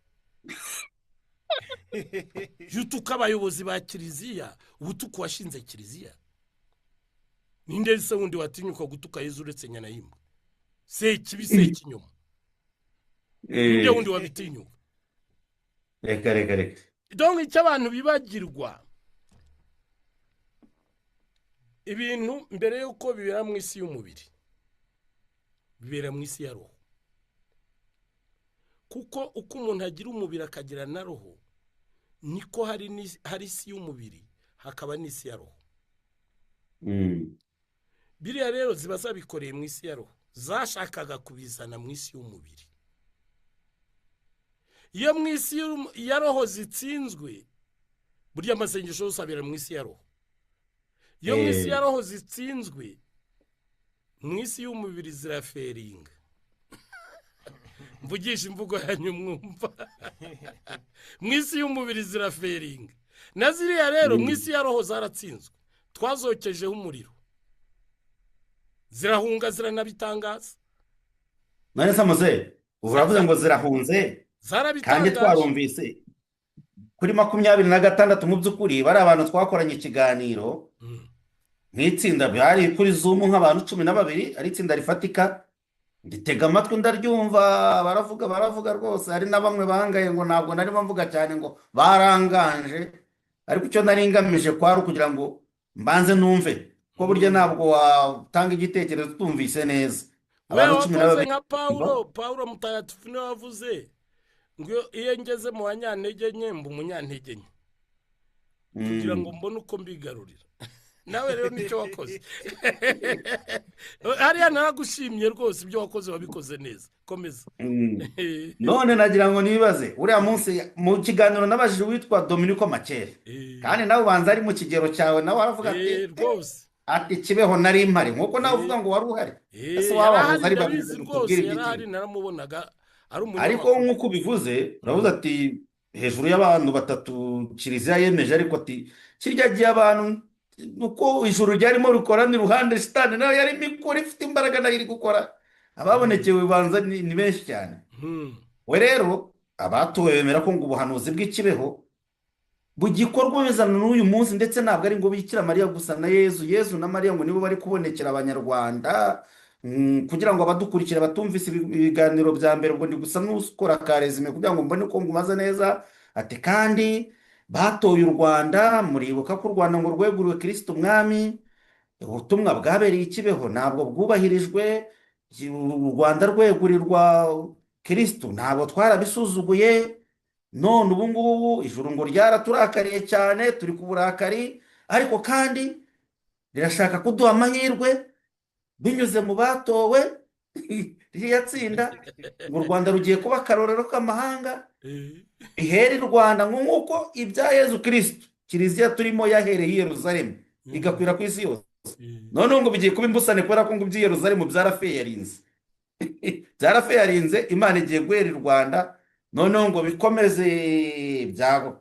Speaker 1: Yutuka abayobozi ba Kiliziya, ubutuku washinze Kiliziya. Ninde se wundi watinyuka gutuka Yezu uretse nyana y'imbwa? Se kibise kinyoma. Ninde wundi wabitinyuka?
Speaker 2: Reka.
Speaker 1: Donc icyo abantu bibagirwa, ibintu mbere yuko bibera mu isi y'umubiri bibera mu isi ya roho. Kuko uko umuntu agira umubiri akagira na roho, niko hari isi y'umubiri hakaba n'isi ya roho. Biriya rero ziba zabikoreye mu isi ya roho, zashakaga kubizana mu isi y'umubiri. Iyo mu isi ya roho zitsinzwe, burya amasengesho yose abera mu isi ya roho. Iyo mu isi ya roho zitsinzwe, mu isi y'umubiri ziraferinga. Mvugisha imvugo yanyu mwumva. Mu isi y'umubiri ziraferinga. Na ziriya rero mu isi ya roho zaratsinzwe. Twazokejeho umuriro, zirahunga ziranabitangaza.
Speaker 2: None se muze uravuze ngo zirahunze kandi twarumvise kuri 26 mu by'ukuri bari abantu twakoranye ikiganiro nk'itsinda byari kuri Zoom nk'abantu 12 ari itsinda rifatika. Nditega amatwi ndaryumva baravuga rwose. Hari na bamwe bangaye ngo ntabwo nari mvuga cyane ngo baranganje, ariko icyo nari ngamije kwari kugira ngo mbanze numve ko burya ntabwo watanga igitekerezo tumvise neza.
Speaker 1: Abantu 12 nka Paulo mutagatifu niwe wavuze ngo iyo ngeze mu banyantege nke mba umunyantege nke kugira ngo mbone uko mbigarurira. Nawe rero nicyo wakoze. Hariya naragushimye rwose, ibyo wakoze wabikoze neza. Komeza.
Speaker 2: None nagira ngo nibaze uriya munsi mu kiganiro nabajije witwa Dominico Makere, kandi nawe ubanza ari mu kigero cyawe, nawe aravuga ati Kibeho nari impari nkuko nawe uvuga ngo wari uhari.
Speaker 1: Ese wabahoze ari babizi rwose, yarahari naramubonaga ari umuntu.
Speaker 2: Ariko nkuko bivuze uravuze ati hejuru y'abantu 3 Kiliziya yemeje, ariko ati kirya gihe abantu nuko ijuru ryarimo rukora ni ruhande shitani nawe yari mikora ifite imbaraga nayo iri gukora. Ababonekewe banza ni benshi cyane. We rero abatuwe bemera ko ngo ubuhanuzi bw'Ikibeho bugikorwa bizana n'uyu munsi, ndetse ntabwo ari ngo Bikira Mariya gusa na Yezu na Mariya ngo nibo bari kubonekera abanyarwanda kugira ngo abadukurikira batumvise ibiganiro bya mbere. Ubwo ndi gusa n'ukora karezime kugira ngo mbone ko ngumaze neza. Ati kandi batoye u Rwanda, muribuka ko u Rwanda ngo rweguriwe Kristo Umwami, ubutumwa bwabereye Ikibeho ntabwo bwubahirijwe. U Rwanda rwegurirwa Kristo ntabwo twarabisuzuguye. None ubu ngubu ijuru ngo ryaraturakariye cyane, turi ku burakari, ariko kandi rirashaka kuduha amahirwe binyuze mu batowe riyatsinda. ngo u Rwanda rugiye kuba akarorero k'amahanga. Ihera i Rwanda nk'uko ibya Yezu Kristo Kiliziya turimo yahereye i Yerusalemu igakwira ku isi yose. noneho ngo bigiye kuba imbusane kubera ko ngo iby'i Yerusalemu byarafeyarinze byarafeyarinze, Imana igiye guhera i Rwanda, noneho ngo bikomeze byago.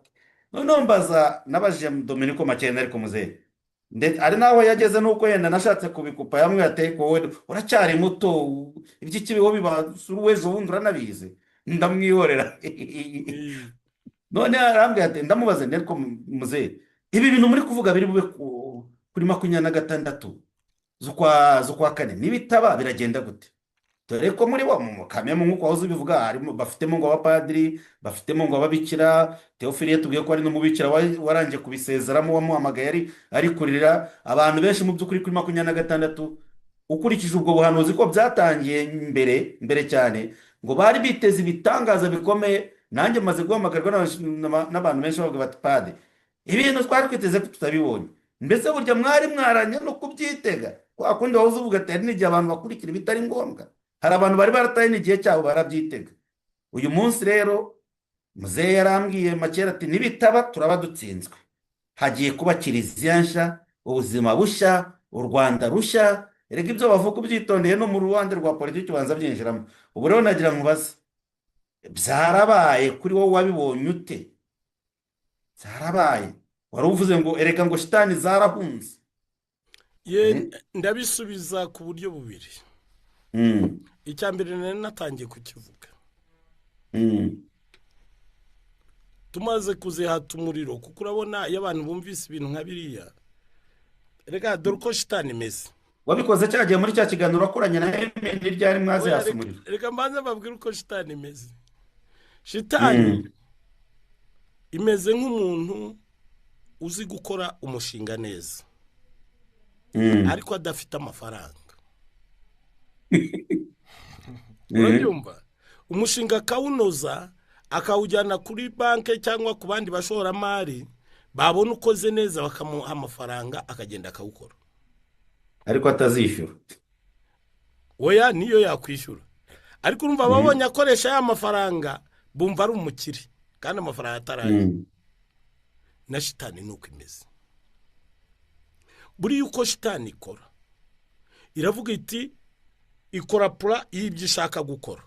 Speaker 2: Noneho mbaza nabajije Dominiko Makena, ariko muzehe ndetse ari nawe yageze nuko yenda nashatse kubikupa, yamwe yateye ko wowe uracyari muto, iby'ikibiho biba w'ejo bundi uranabizi, ndamwihorera none arambwira ati, ndamubaze ndetse muzehe, ibi bintu muri kuvuga biri bube kuri 26 z'ukwa kane nibitaba biragenda gute? dore ko muri bo mu kamemu nk'uko wahoze ubivuga harimo bafitemo ngo abapadiri, bafitemo ngo ababikira. Teofili yatubwiye ko ari n'umubikira waranje kubisezeramo, wamuhamagaye ari kurira abantu benshi. Mu by'ukuri kuri 26 ukurikije ubwo buhanuzi ko byatangiye mbere cyane, ngo bari biteze ibitangaza bikomeye. Nanjye maze guhamagarwa n'abantu benshi bavuga bati, pade, ibintu twari twiteze ko tutabibonye, mbese burya mwari mwaranye no kubyitega? Kwa kundi wahoze uvuga ati hari n'igihe abantu bakurikira ibitari ngombwa. Hari abantu bari barataye n'igihe cyabo barabyitega. Uyu munsi rero muzehe yarambwiye Makera ati, nibitaba turaba dutsinzwe, hagiye kuba kiliziya nshya, ubuzima bushya, u Rwanda rushya. Erega ibyo bavuga ubyitondeye no mu ruhande rwa politiki ubanza byinjiramo. Ubu rero nagira nkubaze, byarabaye kuri wowe, wabibonye ute? Byarabaye, wari uvuze ngo erega ngo shitani zarahunze.
Speaker 1: ndabisubiza ku buryo bubiri. Icya mbere nari natangiye kukivuga, tumaze kuzihata umuriro, kuko urabona iyo abantu bumvise ibintu nka biriya, reka dore uko shitani imeze.
Speaker 2: Wabikoze cyagiye muri cya kiganiro wakoranye na Emeni ryari mwazihasa umuriro?
Speaker 1: Reka mbanze mbabwire uko shitani imeze. Shitani imeze nk'umuntu uzi gukora umushinga neza, ariko adafite amafaranga. Urabyumva? Umushinga akawunoza, akawujyana kuri banki cyangwa ku bandi bashoramari, babona ukoze neza bakamuha amafaranga, akagenda akawukora,
Speaker 2: ariko atazishyura.
Speaker 1: oya niyo yakwishyura, ariko urumva babonye akoresha ya mafaranga, bumva ari umukire kandi amafaranga ataraye. Na shitani nuko imeze. Buri yuko shitani ikora, iravuga iti, ikora pura y'ibyo ishaka gukora.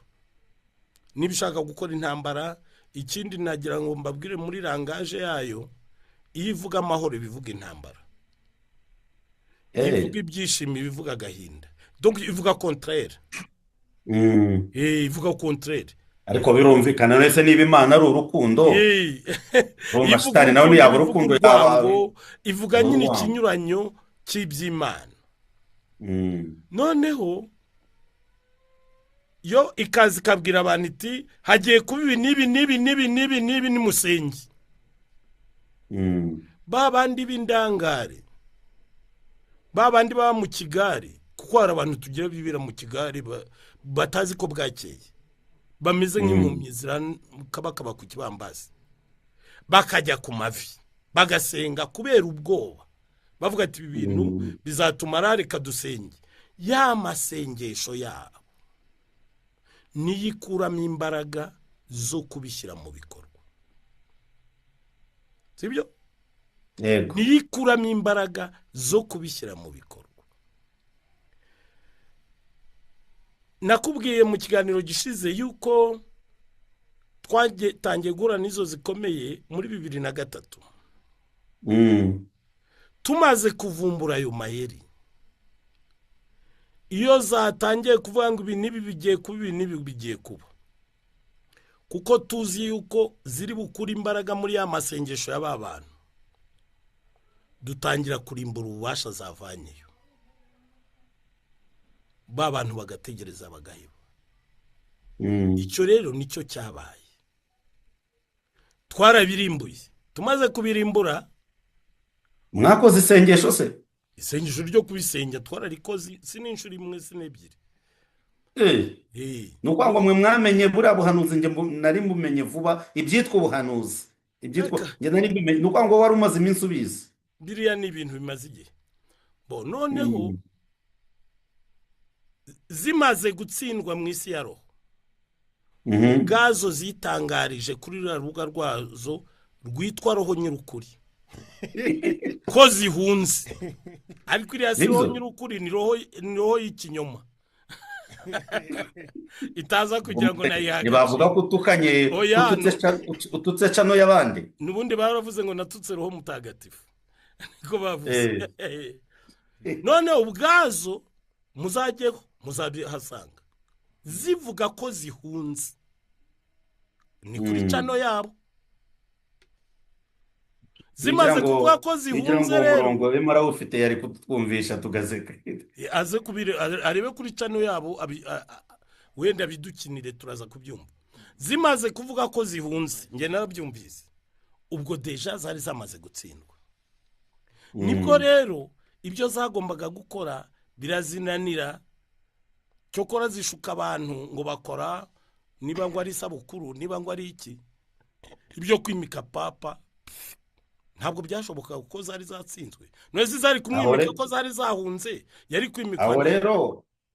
Speaker 1: Niba ishaka gukora intambara, ikindi nagira ngo mbabwire muri rangaje yayo, iyo ivuga amahoro bivuga intambara, ivuga ibyishimo bivuga agahinda. Donc ivuga contraire. Ivuga contraire.
Speaker 2: Ariko birumvikana nese niba Imana ari urukundo, urumva shitani nawe yaba urukundo yawe,
Speaker 1: ivuga nyine ikinyuranyo cy'iby'Imana. Noneho yo ikazi kabwira abantu iti, hagiye kuba ibi nibi nimusengi. Babandi b'indangare, babandi baba mu Kigali, kuko hari abantu tugira bibira mu Kigali batazi ko bwakeye, bameze nk'impumyi zikabakaba ku kibambazi, bakajya ku mavi bagasenga kubera ubwoba, bavuga ati ibi bintu bizatuma rareka dusenge. Ya masengesho yabo niyikuramo imbaraga zo kubishyira mu bikorwa, sibyo?
Speaker 2: Yego.
Speaker 1: Niyikuramo imbaraga zo kubishyira mu bikorwa. Nakubwiye mu kiganiro gishize yuko twatangiye guhura n'izo zikomeye muri 2003. Tumaze kuvumbura ayo mayeri, iyo zatangiye kuvuga ngo ibi nibi bigiye kuba, ibi nibi bigiye kuba, kuko tuzi yuko ziri bukura imbaraga muri ya masengesho y'aba bantu, dutangira kurimbura ububasha zavanyeyo, ba bantu bagategereza bagaheba. Icyo rero nicyo cyabaye, twarabirimbuye. Tumaze kubirimbura,
Speaker 2: mwakoze isengesho se?
Speaker 1: Isengesho ryo kubisengera twararikoze, sininshuri imwe sinebyiri.
Speaker 2: Nuko ngo mwe mwamenye buriya buhanuzi, nge nari mumenye vuba ibyitwa ubuhanuzi, ibyitwa nge nari mumenye. Nuko ngo wari umaze iminsi ubizi.
Speaker 1: Biriya ni ibintu bimaze igihe. Bo noneho zimaze gutsindwa mu isi ya roho, gazo zitangarije kuri rubuga rwazo rwitwa Roho Nyirukuri ko zihunze. ariko iriya si roho
Speaker 2: nibyo
Speaker 1: nyir'ukuri, ni roho y'ikinyoma itaza kugira ngo nayiha
Speaker 2: ntibavuga
Speaker 1: agaciro.
Speaker 2: ko utukanye
Speaker 1: Oya,
Speaker 2: ututse cano y'abandi.
Speaker 1: n'ubundi baravuze ngo natutse roho mutagatifu niko bavuze.
Speaker 2: Eh.
Speaker 1: none ubwazo muzajyeho muzabihasanga zivuga ko zihunze, ni kuri cano yabo. zimaze kuvuga ko zihunze rero,
Speaker 2: umurongo urimo arawufite yari kutwumvisha tugaseka.
Speaker 1: aze arebe kuri cano yabo, wenda bidukinire turaza kubyumva. zimaze kuvuga ko zihunze, njye narabyumvise, ubwo deja zari zamaze gutsindwa. nibwo rero ibyo zagombaga gukora birazinanira, cyokora zishuka abantu ngo bakora, niba ngo ari isabukuru, niba ngo ari iki, ibyo kwimika papa ntabwo byashoboka kuko zari zatsinzwe. none zari kumwimika ko zari zahunze, yari kwimikwa.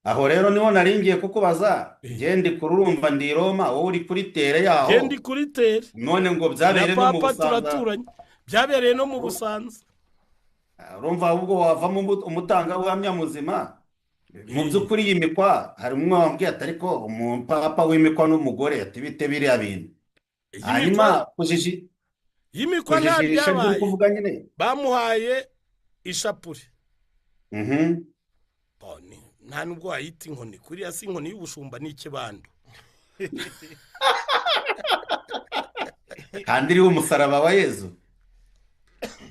Speaker 2: aho rero niho naringiye kukubaza, genda kururumva ndi Roma, wowe uri kuri tere yaho.
Speaker 1: genda kuri tere,
Speaker 2: none ngo byabereye no mu
Speaker 1: papa
Speaker 2: Busanza.
Speaker 1: turaturanye, byabereye no mu Busanza.
Speaker 2: urumva ahubwo wavamo umutangabuhamya muzima. mu by'ukuri yimikwa, hari umwe wambwiye ati ariko umupapa wimikwa n'umugore, ati bite biriya bintu. hanyuma
Speaker 1: yimikwa nta
Speaker 2: kujijisha
Speaker 1: byabaye,
Speaker 2: ndi kuvuga nyine.
Speaker 1: bamuhaye ishapure. nta nubwo wayita inkoni, kuriya si inkoni y'ubushumba, ni ikibando.
Speaker 2: kandi iriho umusaraba wa Yezu.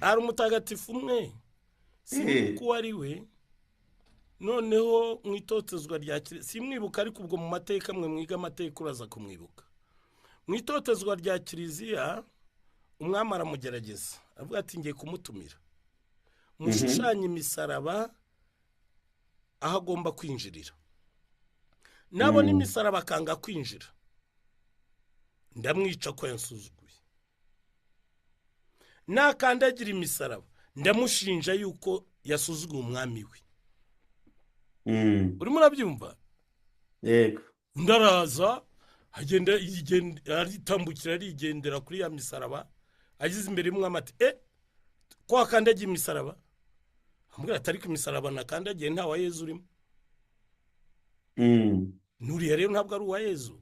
Speaker 1: hari umutagatifu umwe simwibuka uwo ari we, noneho mu itotezwa rya kiliziya simwibuka, ariko ubwo mu mateka mwe mwiga amateka uraza kumwibuka. mu itotezwa rya kiliziya umwami aramugerageza, avuga ati ngiye kumutumira, mushushanye imisaraba aho agomba kwinjirira. nabona imisaraba akanga kwinjira, ndamwica ko yansuzuguye. nakandagira imisaraba, ndamushinja yuko yasuzuguye umwami we. urimo urabyumva?
Speaker 2: yego.
Speaker 1: ndaraza aritambukira, arigendera kuri ya misaraba, ageze imbere y'umwami ati ko wakandagiye imisaraba? amubwira ati ariko imisaraba nakandagiye nta wa Yezu urimo. nuriya rero ntabwo ari uwa Yezu.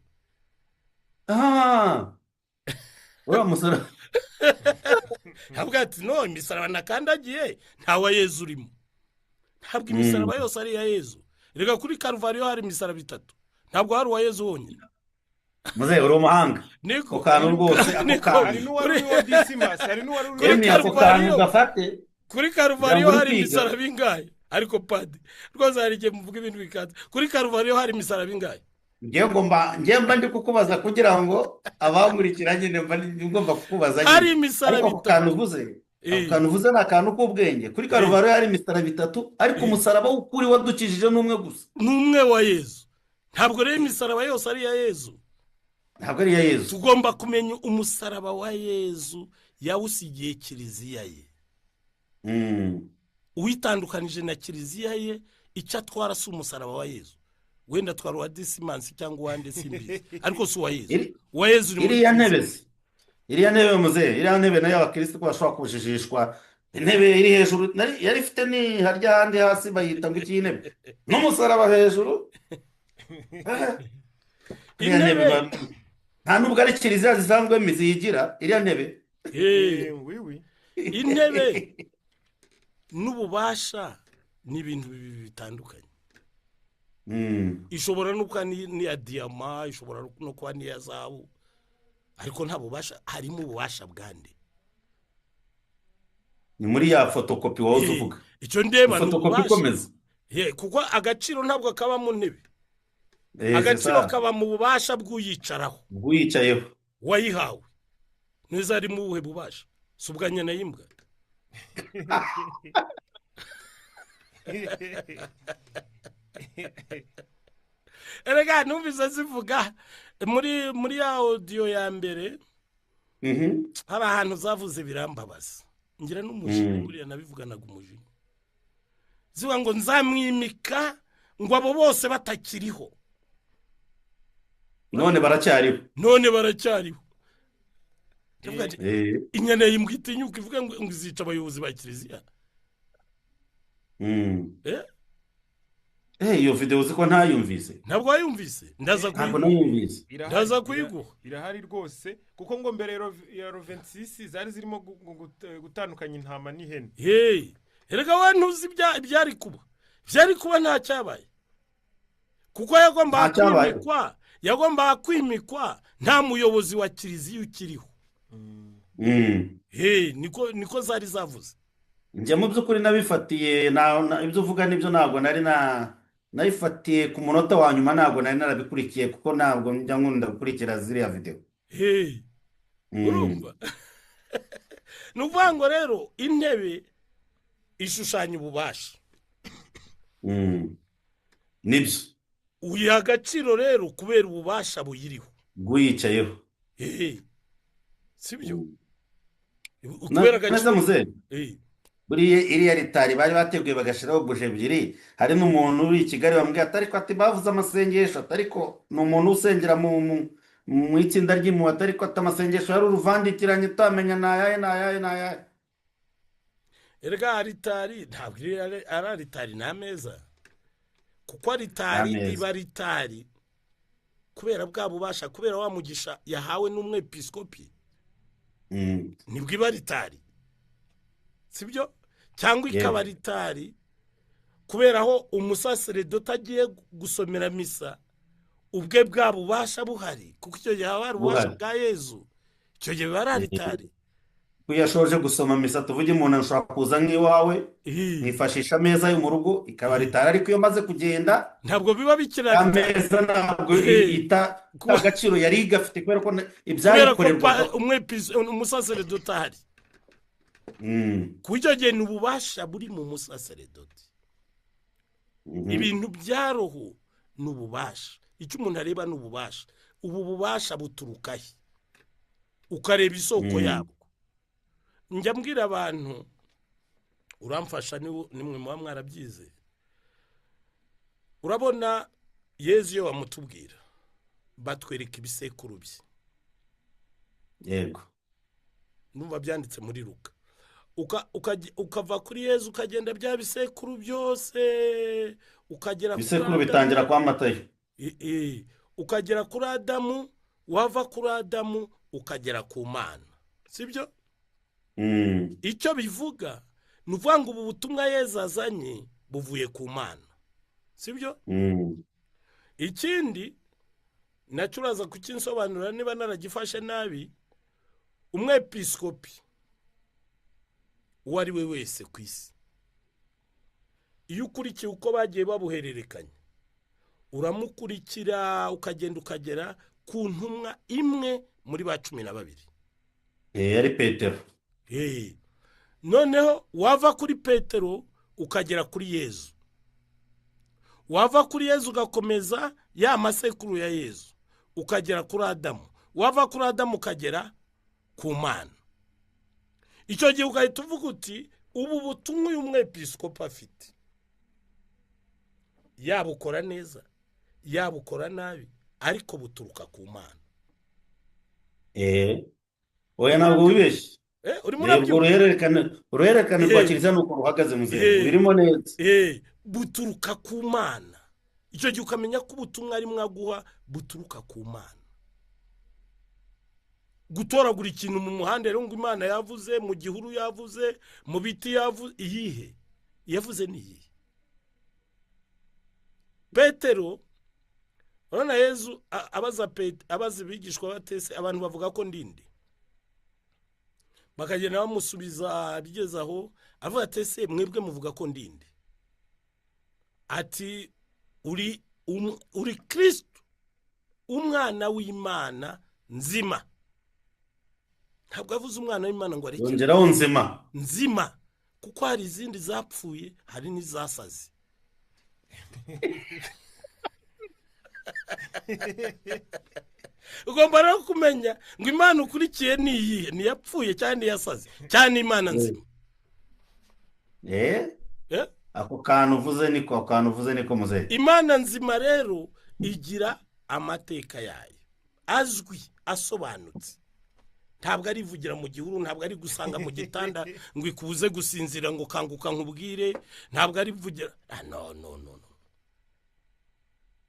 Speaker 2: uriya musaraba
Speaker 1: ntabwo ati no, imisaraba nakandagiye nta wa Yezu urimo. ntabwo imisaraba yose ari iya Yezu. reka kuri Karuvariyo hari imisaraba 3, ntabwo hari uwa Yezu wonyine.
Speaker 2: muze uri umuhanga.
Speaker 1: niko
Speaker 2: kantu rwose
Speaker 3: hari n'uwari uriho Dismas, hari n'uwari
Speaker 1: kuri Karuvariyo hari imisaraba ingahe? ariko padi rwose hari igihe muvuga ibintu bikaza. kuri Karuvariyo hari imisaraba ingahe?
Speaker 2: ngiye mba ndi kukubaza kugira ngo abankurikira nyine mba ngomba kukubaza nyine.
Speaker 1: hari imisaraba 3.
Speaker 2: kantu uvuze ni akantu k'ubwenge. kuri Karuvariyo hari imisaraba 3, ariko umusaraba w'ukuri wadukijije n'umwe gusa,
Speaker 1: n'umwe wa Yezu. ntabwo rero imisaraba yose ari iya Yezu.
Speaker 2: ntabwo ari iya Yezu.
Speaker 1: tugomba kumenya umusaraba wa Yezu yawusigiye kiliziya ye. uwitandukanije na kiliziya ye, icyo atwara si umusaraba wa Yezu. wenda atwara uwa Dismas cyangwa uwande simbizi, ariko si uwa Yezu. uwa Yezu uri muri
Speaker 2: iriya ntebe muze, iriya ntebe nayo abakirisitu ko bashobora kujijishwa. intebe iri hejuru yari ifite ni harya handi hasi bayita ngo iki intebe n'umusaraba hejuru. iriya ntebe nta nubwo ari kiliziya zisanzwe ziyigira iriya ntebe.
Speaker 1: intebe n'ububasha ni ibintu bitandukanye. ishobora no kuba n'iya diyama, ishobora no kuba n'iya zahabu, ariko nta bubasha. harimo ububasha bwande.
Speaker 2: ni muri ya fotokopi wowe uvuga.
Speaker 1: icyo ndeba ni
Speaker 2: fotokopi ikomeza.
Speaker 1: kuko agaciro ntabwo kaba mu ntebe, agaciro kaba mu bubasha bw'uyicaraho,
Speaker 2: bw'uyicayeho,
Speaker 1: wayihawe. neza ari mu buhe bubasha? si ubwa nyina y'imbwa. erega numvise zivuga muri ya audio ya mbere, hari ahantu zavuze birambabaza, ngira n'umujinya buriya nabivuganaga umujinya. zivuga ngo nzamwimika ngo abo bose batakiriho.
Speaker 2: none baracyariho.
Speaker 1: inyana y'imbwa itinyuka ivuga ngo izica abayobozi ba kiliziya.
Speaker 2: Mm.
Speaker 1: Eh,
Speaker 2: Iyo video uzi ko ntayumvise.
Speaker 1: ntabwo wayumvise ndaza
Speaker 2: Ntabwo
Speaker 1: kuyiguha
Speaker 2: nayumvise.
Speaker 1: ndaza kuyiguha
Speaker 3: irahari rwose kuko ngo mbere ya Rovensis zari zirimo gutandukanya intama n'ihene.
Speaker 1: erega we ntuzi ibyari kuba nta cyabaye kuko yagombaga kwimikwa nta muyobozi wa kiliziya ukiriho. niko zari zavuze.
Speaker 2: njye mu by'ukuri nabifatiye ibyo uvuga nibyo, ntabwo nabifatiye ku munota wa nyuma, ntabwo nari narabikurikiye kuko ntabwo njya nkunda gukurikira ziriya video.
Speaker 1: urumva ni ukuvuga ngo rero intebe ishushanya ububasha.
Speaker 2: nibyo
Speaker 1: uyiha agaciro rero kubera ububasha buyiriho
Speaker 2: bw'uyicayeho.
Speaker 1: si byo
Speaker 2: kubera agaciro. buriya iriya ritari bari bateguye bagashyiraho buje ebyiri, hari n'umuntu uri i Kigali bambwira ati bavuze amasengesho, ariko ni umuntu usengera mu itsinda ry'impuhwe, ariko amasengesho yari uruvandikiranye utamenya n'ayahe.
Speaker 1: erega aritari ntabwo ari aritari ni ameza, kuko aritari iba aritari kubera bwa bubasha, kubera wa mugisha yahawe n'umwepiskopi nibwo iba aritari, si byo? cyangwa ikaba aritari kubera aho umusaseredoti agiye gusomera misa ubwe bwa bubasha buhari, kuko icyo gihe haba hari ububasha bwa Yezu, icyo gihe biba ari aritari.
Speaker 2: iyo yashoje gusoma misa, tuvuge umuntu ashobora kuza nk'iwawe mwifashisha ameza yo mu rugo ikaba aritari, ariko iyo maze kugenda
Speaker 1: ntabwo biba bikiri
Speaker 2: ameza, ntabwo ita agaciro yari igafite kubera ko ibyayikorerwa
Speaker 1: umusaseredoti ahari. ku icyo gihe ni ububasha buri mu musaseredoti. ibintu bya roho ni ububasha, icyo umuntu areba ni ububasha. ubu bubasha buturuka he? ukareba isoko yabwo. njya mbwira abantu, uramfasha nimwe muba mwarabyize, urabona Yezu iyo bamutubwira batwereka ibisekuru bye.
Speaker 2: yego,
Speaker 1: numva byanditse muri Luka. ukava kuri Yezu ukagenda bya bisekuru byose ukagera
Speaker 2: ibisekuru bitangira kwa Matayo,
Speaker 1: ukagera kuri Adamu, wava kuri Adamu ukagera ku Mana, sibyo? icyo bivuga ni ukuvuga ngo ubu butumwa Yezu azanye buvuye ku Mana, sibyo? ikindi nacyo uraza kukinsobanurira niba naragifashe nabi. umwepiskopi uwo ari we wese ku isi, iyo ukurikiye uko bagiye babuhererekanya, uramukurikira ukagenda ukagera ku ntumwa imwe muri ba 12.
Speaker 2: yari Petero.
Speaker 1: noneho wava kuri Petero ukagera kuri Yezu, wava kuri Yezu ugakomeza ya masekuru ya Yezu ukagera kuri Adamu, wava kuri Adamu ukagera ku Mana. icyo gihe ugahita uvuga uti ubu butumwa uyu mwepiskopi afite, yabukora neza yabukora nabi, ariko buturuka ku Mana.
Speaker 2: oya ntabwo wibeshye.
Speaker 1: urimo
Speaker 2: uruhererekane rwa kiliziya nuko ruhagaze mu zero birimo neza.
Speaker 1: buturuka ku Mana. icyo gihe ukamenya ko ubutumwa arimo aguha buturuka ku Mana. gutoragura ikintu mu muhanda rero ngo Imana yavuze, mu gihuru yavuze, mu biti yavuze, iyihe yavuze ni iyihe? Petero, urabona Yezu abaza ibigishwa batese, abantu bavuga ko ndinde, bakagenda bamusubiza bigeze aho avuga ati ese mwebwe muvuga ko ndinde? ati uri Kristo, umwana w'Imana nzima. ntabwo avuze umwana w'Imana ngo arekere,
Speaker 2: yongeraho
Speaker 1: nzima, kuko hari izindi zapfuye, hari n'izasaze. ugomba rero kumenya ngo Imana ukurikiye ni iyihe, niyapfuye cyane niyasaze cyane Imana nzima.
Speaker 2: ako kantu uvuze niko muzehe.
Speaker 1: Imana nzima rero igira amateka yayo azwi asobanutse, ntabwo ari ivugira mu gihuru, ntabwo ari gusanga mu gitanda ngo ikubuze gusinzira ngo kanguka nkubwire, ntabwo ari ivugira no.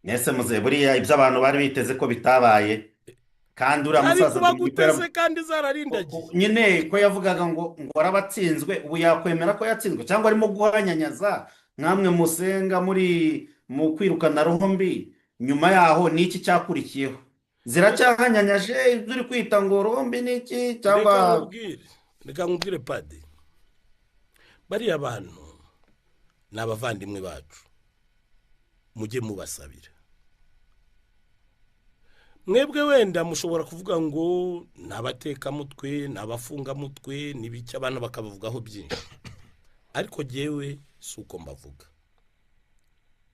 Speaker 2: Nese muze buriya ibyo abantu bari biteze ko bitabaye, kandi uriya
Speaker 1: ari
Speaker 2: musaza
Speaker 1: kuba guteze kandi zararindagiye.
Speaker 2: nyine ko yavugaga ngo warabatsinzwe, ubu yakwemera ko yatsinzwe cyangwa arimo guhanyanyaza mwamwe musenga mu kwirukana roho mbi? Nyuma yaho niki cyakurikiyeho? Ziracyahanyanyaje ibyo uri kwita ngo roho mbi niki cyangwa?
Speaker 1: Reka nkubwire padi, bariya bantu ni abavandimwe bacu, mujye mubasabira. Mwebwe wenda mushobora kuvuga ngo ni abatekamutwe, ni abafungamutwe, ni biki, abantu bakabavugaho byinshi, ariko jyewe si uko mbavuga.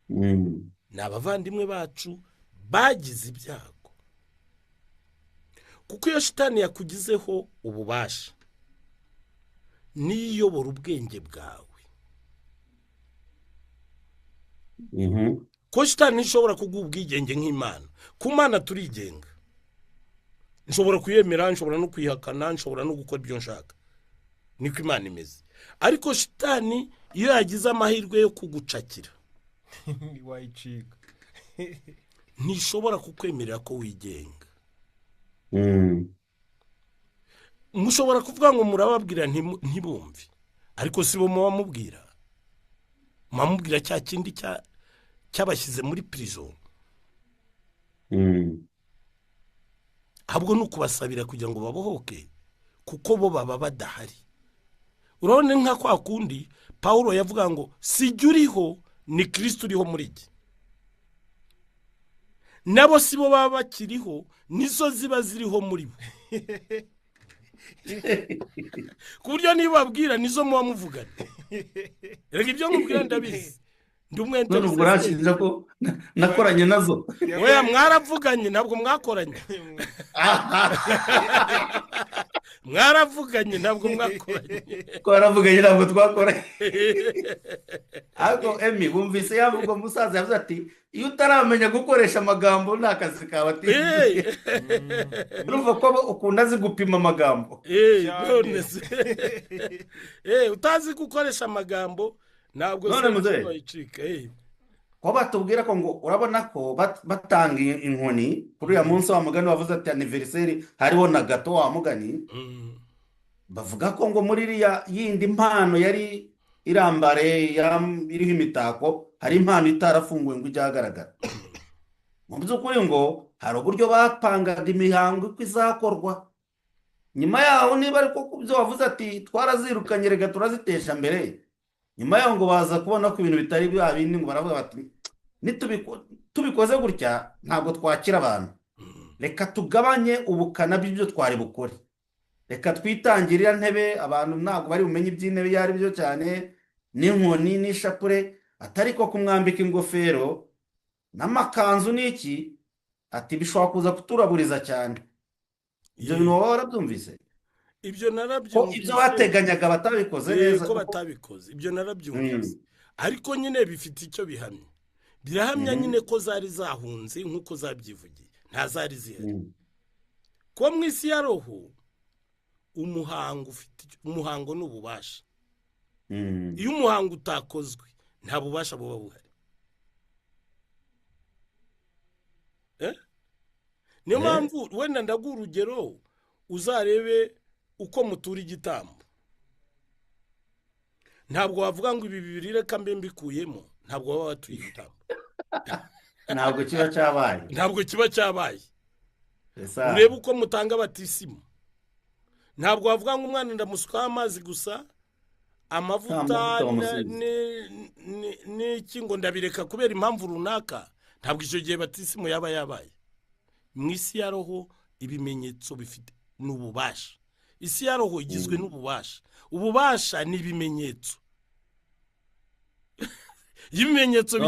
Speaker 1: Ni abavandimwe bacu bagize ibyago, kuko iyo shitani yakugizeho ububasha niyobora ubwenge bwawe, ko shitani ishobora kuguha ubwigenge nk'Imana. Ku Mana turigenga, nshobora kuyemera, nshobora no kwihakana, nshobora no gukora ibyo nshaka, niko Imana imeze. Ariko shitani iyo yagize amahirwe yo kugucakira
Speaker 3: wayicika,
Speaker 1: ntishobora kukwemerera ko wigenga. Mushobora kuvuga ngo murababwira ntibumve, ariko si bo mubamubwira, mumubwira cya kindi cyabashyize muri prison. Ahubwo ni ukubasabira kugira ngo babohoke, kuko bo baba badahari. Urabona nka kwa kundi Pawulo yavuga ngo sijya uriho, ni Kristo uriho muri jye. Nabo si bo baba bakiriho, nizo ziba ziriho muri bo. Ku buryo niba babwira nizo muba muvugana. Reka ibyo nkubwira ndabizi, ndi umwenda.
Speaker 2: None ubwo urashinja ko nakoranye nazo?
Speaker 1: Oya, mwaravuganye ntabwo mwakoranye. Mwaravuganye ntabwo mwakoranye.
Speaker 2: Twaravuganye ntabwo twakoranye. Ariko Emi, bumvise yavuga umusaza yavuze ati iyo utaramenya gukoresha amagambo nta kazi kawe ati. Urumva ko ukunda azi gupima amagambo.
Speaker 1: None se utazi gukoresha amagambo ntabwo wayicika.
Speaker 2: Ko batubwira ko ngo urabona ko batanga inkoni kuri uyu munsi wa mugani wavuze ati anniversaire, hariho na gato wa mugani, bavuga ko ngo muri iriya yindi mpano yari irambare iriho imitako, hari impano itarafunguwe ngo ijye ahagaragara. Mu by'ukuri ngo hari uburyo bapangaga imihango uko izakorwa. Nyuma yaho niba ariko ku byo wavuze ati twarazirukanye rega turazitesha mbere, nyuma yaho ngo baza kubona ko ibintu bitari bya bindi, ngo baravuga bati tubikoze gutya ntabwo twakira abantu, reka tugabanye ubukana bw'ibyo twari bukore, reka twitangirira ntebe, abantu ntabwo bari bumenye iby'intebe iyo ari byo cyane, n'inkoni n'ishapure, atari ko kumwambika ingofero n'amakanzu n'iki, ati bishobora kuza kuturaburiza cyane. Ibyo bintu waba warabyumvise?
Speaker 1: Ibyo narabyumvise.
Speaker 2: Ibyo bateganyaga batabikoze neza.
Speaker 1: Ko batabikoze, ibyo narabyumvise. Ariko nyine bifite icyo bihamya. Birahamya nyine ko zari zahunze nk'uko zabyivugiye, nta zari zihari. Ko mu isi ya roho umuhango n'ububasha. Iyo umuhango utakozwe nta bubasha buba buhari. Niyo mpamvu wenda ndaguha urugero, uzarebe uko mutura igitambo. Ntabwo wavuga ngo ibi bibiri reka mbe mbikuyemo, ntabwo waba watuye igitambo.
Speaker 2: Ntabwo kiba cyabaye.
Speaker 1: Ntabwo kiba cyabaye. Urebe uko mutanga batisimu. Ntabwo wavuga ngo umwana ndamusukaho amazi gusa, amavuta n'iki ngo ndabireka kubera impamvu runaka. Ntabwo icyo gihe batisimu yaba yabaye. Mu isi ya roho ibimenyetso bifite n'ububasha. Isi ya roho igizwe n'ububasha. Ububasha ni ibimenyetso. Ibimenyetso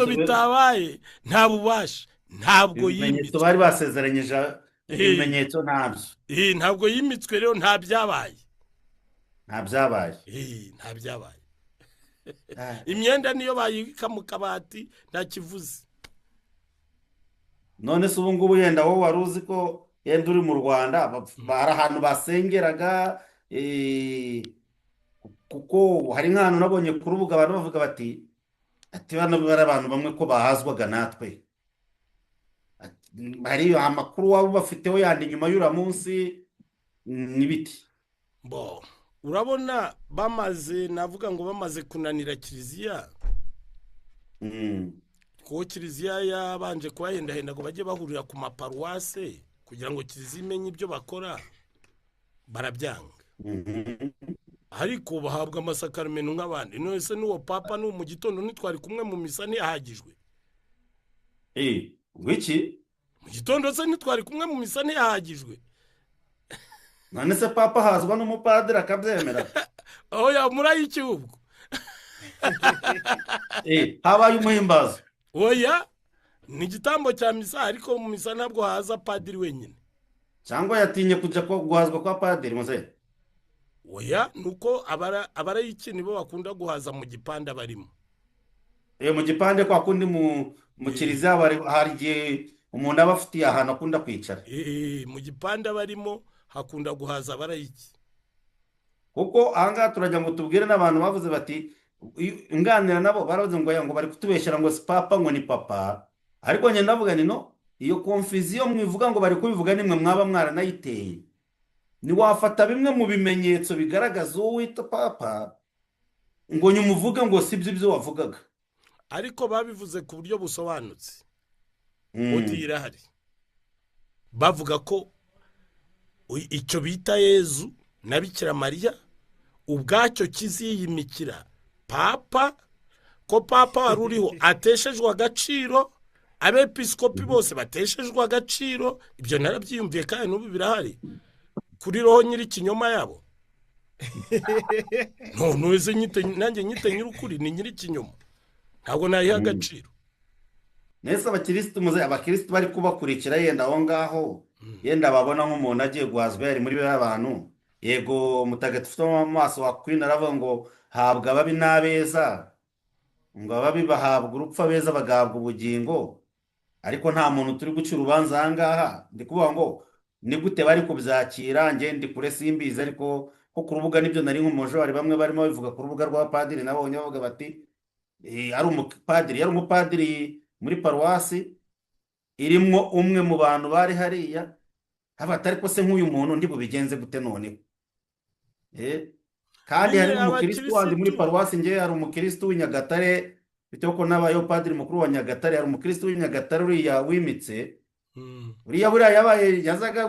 Speaker 1: bitabaye nta bubasha, ntabwo yimitse.
Speaker 2: Ibimenyetso bari basezeranyije ibimenyetso ntabyo.
Speaker 1: Ntabwo yimitswe rero, nta byabaye.
Speaker 2: Nta byabaye.
Speaker 1: Nta byabaye. Imyenda niyo bayika mu kabati nta kivuze.
Speaker 2: None se ubu ngubu yenda wowe wari uzi ko yenda uri mu Rwanda bari ahantu basengeraga, kuko hari nk'ahantu nabonye ku rubuga abantu bavuga ati bano bari abantu bamwe ko bahazwaga natwe. Hari amakuru waba ubafiteho yandi nyuma y'uriya munsi n'ibiti.
Speaker 1: bo urabona navuga ngo bamaze kunanira kiliziya, kuko kiliziya yabanje kubahendahenda ngo bajye bahurira ku maparuwase kugira ngo kiliziya imenye ibyo bakora, barabyanga. Ariko bahabwa amasakaramentu nk'abandi. None se n'uwo papa n'uwo mu gitondo ntitwari kumwe mu misa ntiyahagijwe?
Speaker 2: Wiki
Speaker 1: Mu gitondo se ntitwari kumwe mu misa ntiyahagijwe?
Speaker 2: none se papa hazwa n'umupadiri akabyemera?
Speaker 1: Oya, murayiki ubwo?
Speaker 2: Habaye umuhimbazo.
Speaker 1: Oya, ni igitambo cya misa, ariko mu misa ntabwo haza padiri wenyine.
Speaker 2: Cyangwa yatinye kujya guhazwa kwa padiri muze?
Speaker 1: Oya, nuko abarayiki nibo bakunda guhaza mu gipande barimo.
Speaker 2: Mu gipande kwa kundi mu kiliziya hari igihe umuntu aba afitiye ahantu akunda kwicara.
Speaker 1: Mu gipande barimo hakunda guhaza abarayiki.
Speaker 2: Kuko ahangaha turajya ngo tubwire n'abantu bavuze bati nganira nabo baravuze ngo bari kutubeshyira ngo si papa ngo ni papa, ariko njye ndavuga no, iyo confusion mwivuga ngo bari kubivuga nimwe mwaba mwaranayiteye. Niwafata bimwe mu bimenyetso bigaragaza uwo wita papa ngo nyumuvuge ngo sibyo ibyo wavugaga.
Speaker 1: Ariko babivuze ku buryo busobanutse. Odi irahari. Bavuga ko icyo bita Yezu na Bikira Mariya ubwacyo kiziyimikira papa, ko papa wari uriho ateshejwe agaciro, abepiskopi bose bateshejwe agaciro. Ibyo narabyiyumviye kandi n'ubu birahari kuri roho nyiri kinyoma yabo. Nuweze nanjye nyite nyirukuri ni nyiri kinyoma, ntabwo nayiha agaciro.
Speaker 2: Nese abakirisitu bari kubakurikira yenda aho ngaho, yenda babona nk'umuntu agiye guhazwa yari muri bya bantu, yego mutagatifu mu maso wa Queen aravuga ngo habwa ababi n'abeza, ngo ababi bahabwa urupfu, abeza bagahabwa ubugingo. Ariko nta muntu turi guca urubanza aha ngaha. Ndi kuvuga ngo ni gute bari kubyakira, njye ndi kure simbizi, ariko ko ku rubuga nibyo nari nk'umujo, hari bamwe barimo babivuga ku rubuga rw'abapadiri nabonye bavuga bati ari umupadiri muri paruwasi irimo umwe mu bantu bari hariya, haba ariko se nk'uyu muntu ndi bubigenze gute noneho? Kandi hari umukirisitu wandi muri paruwasi, njye hari umukirisitu w'Inyagatare, bitewe ko nabayeho padiri mukuru wa Nyagatare, hari umukirisitu w'Inyagatare uriya wimitse, uriya yazaga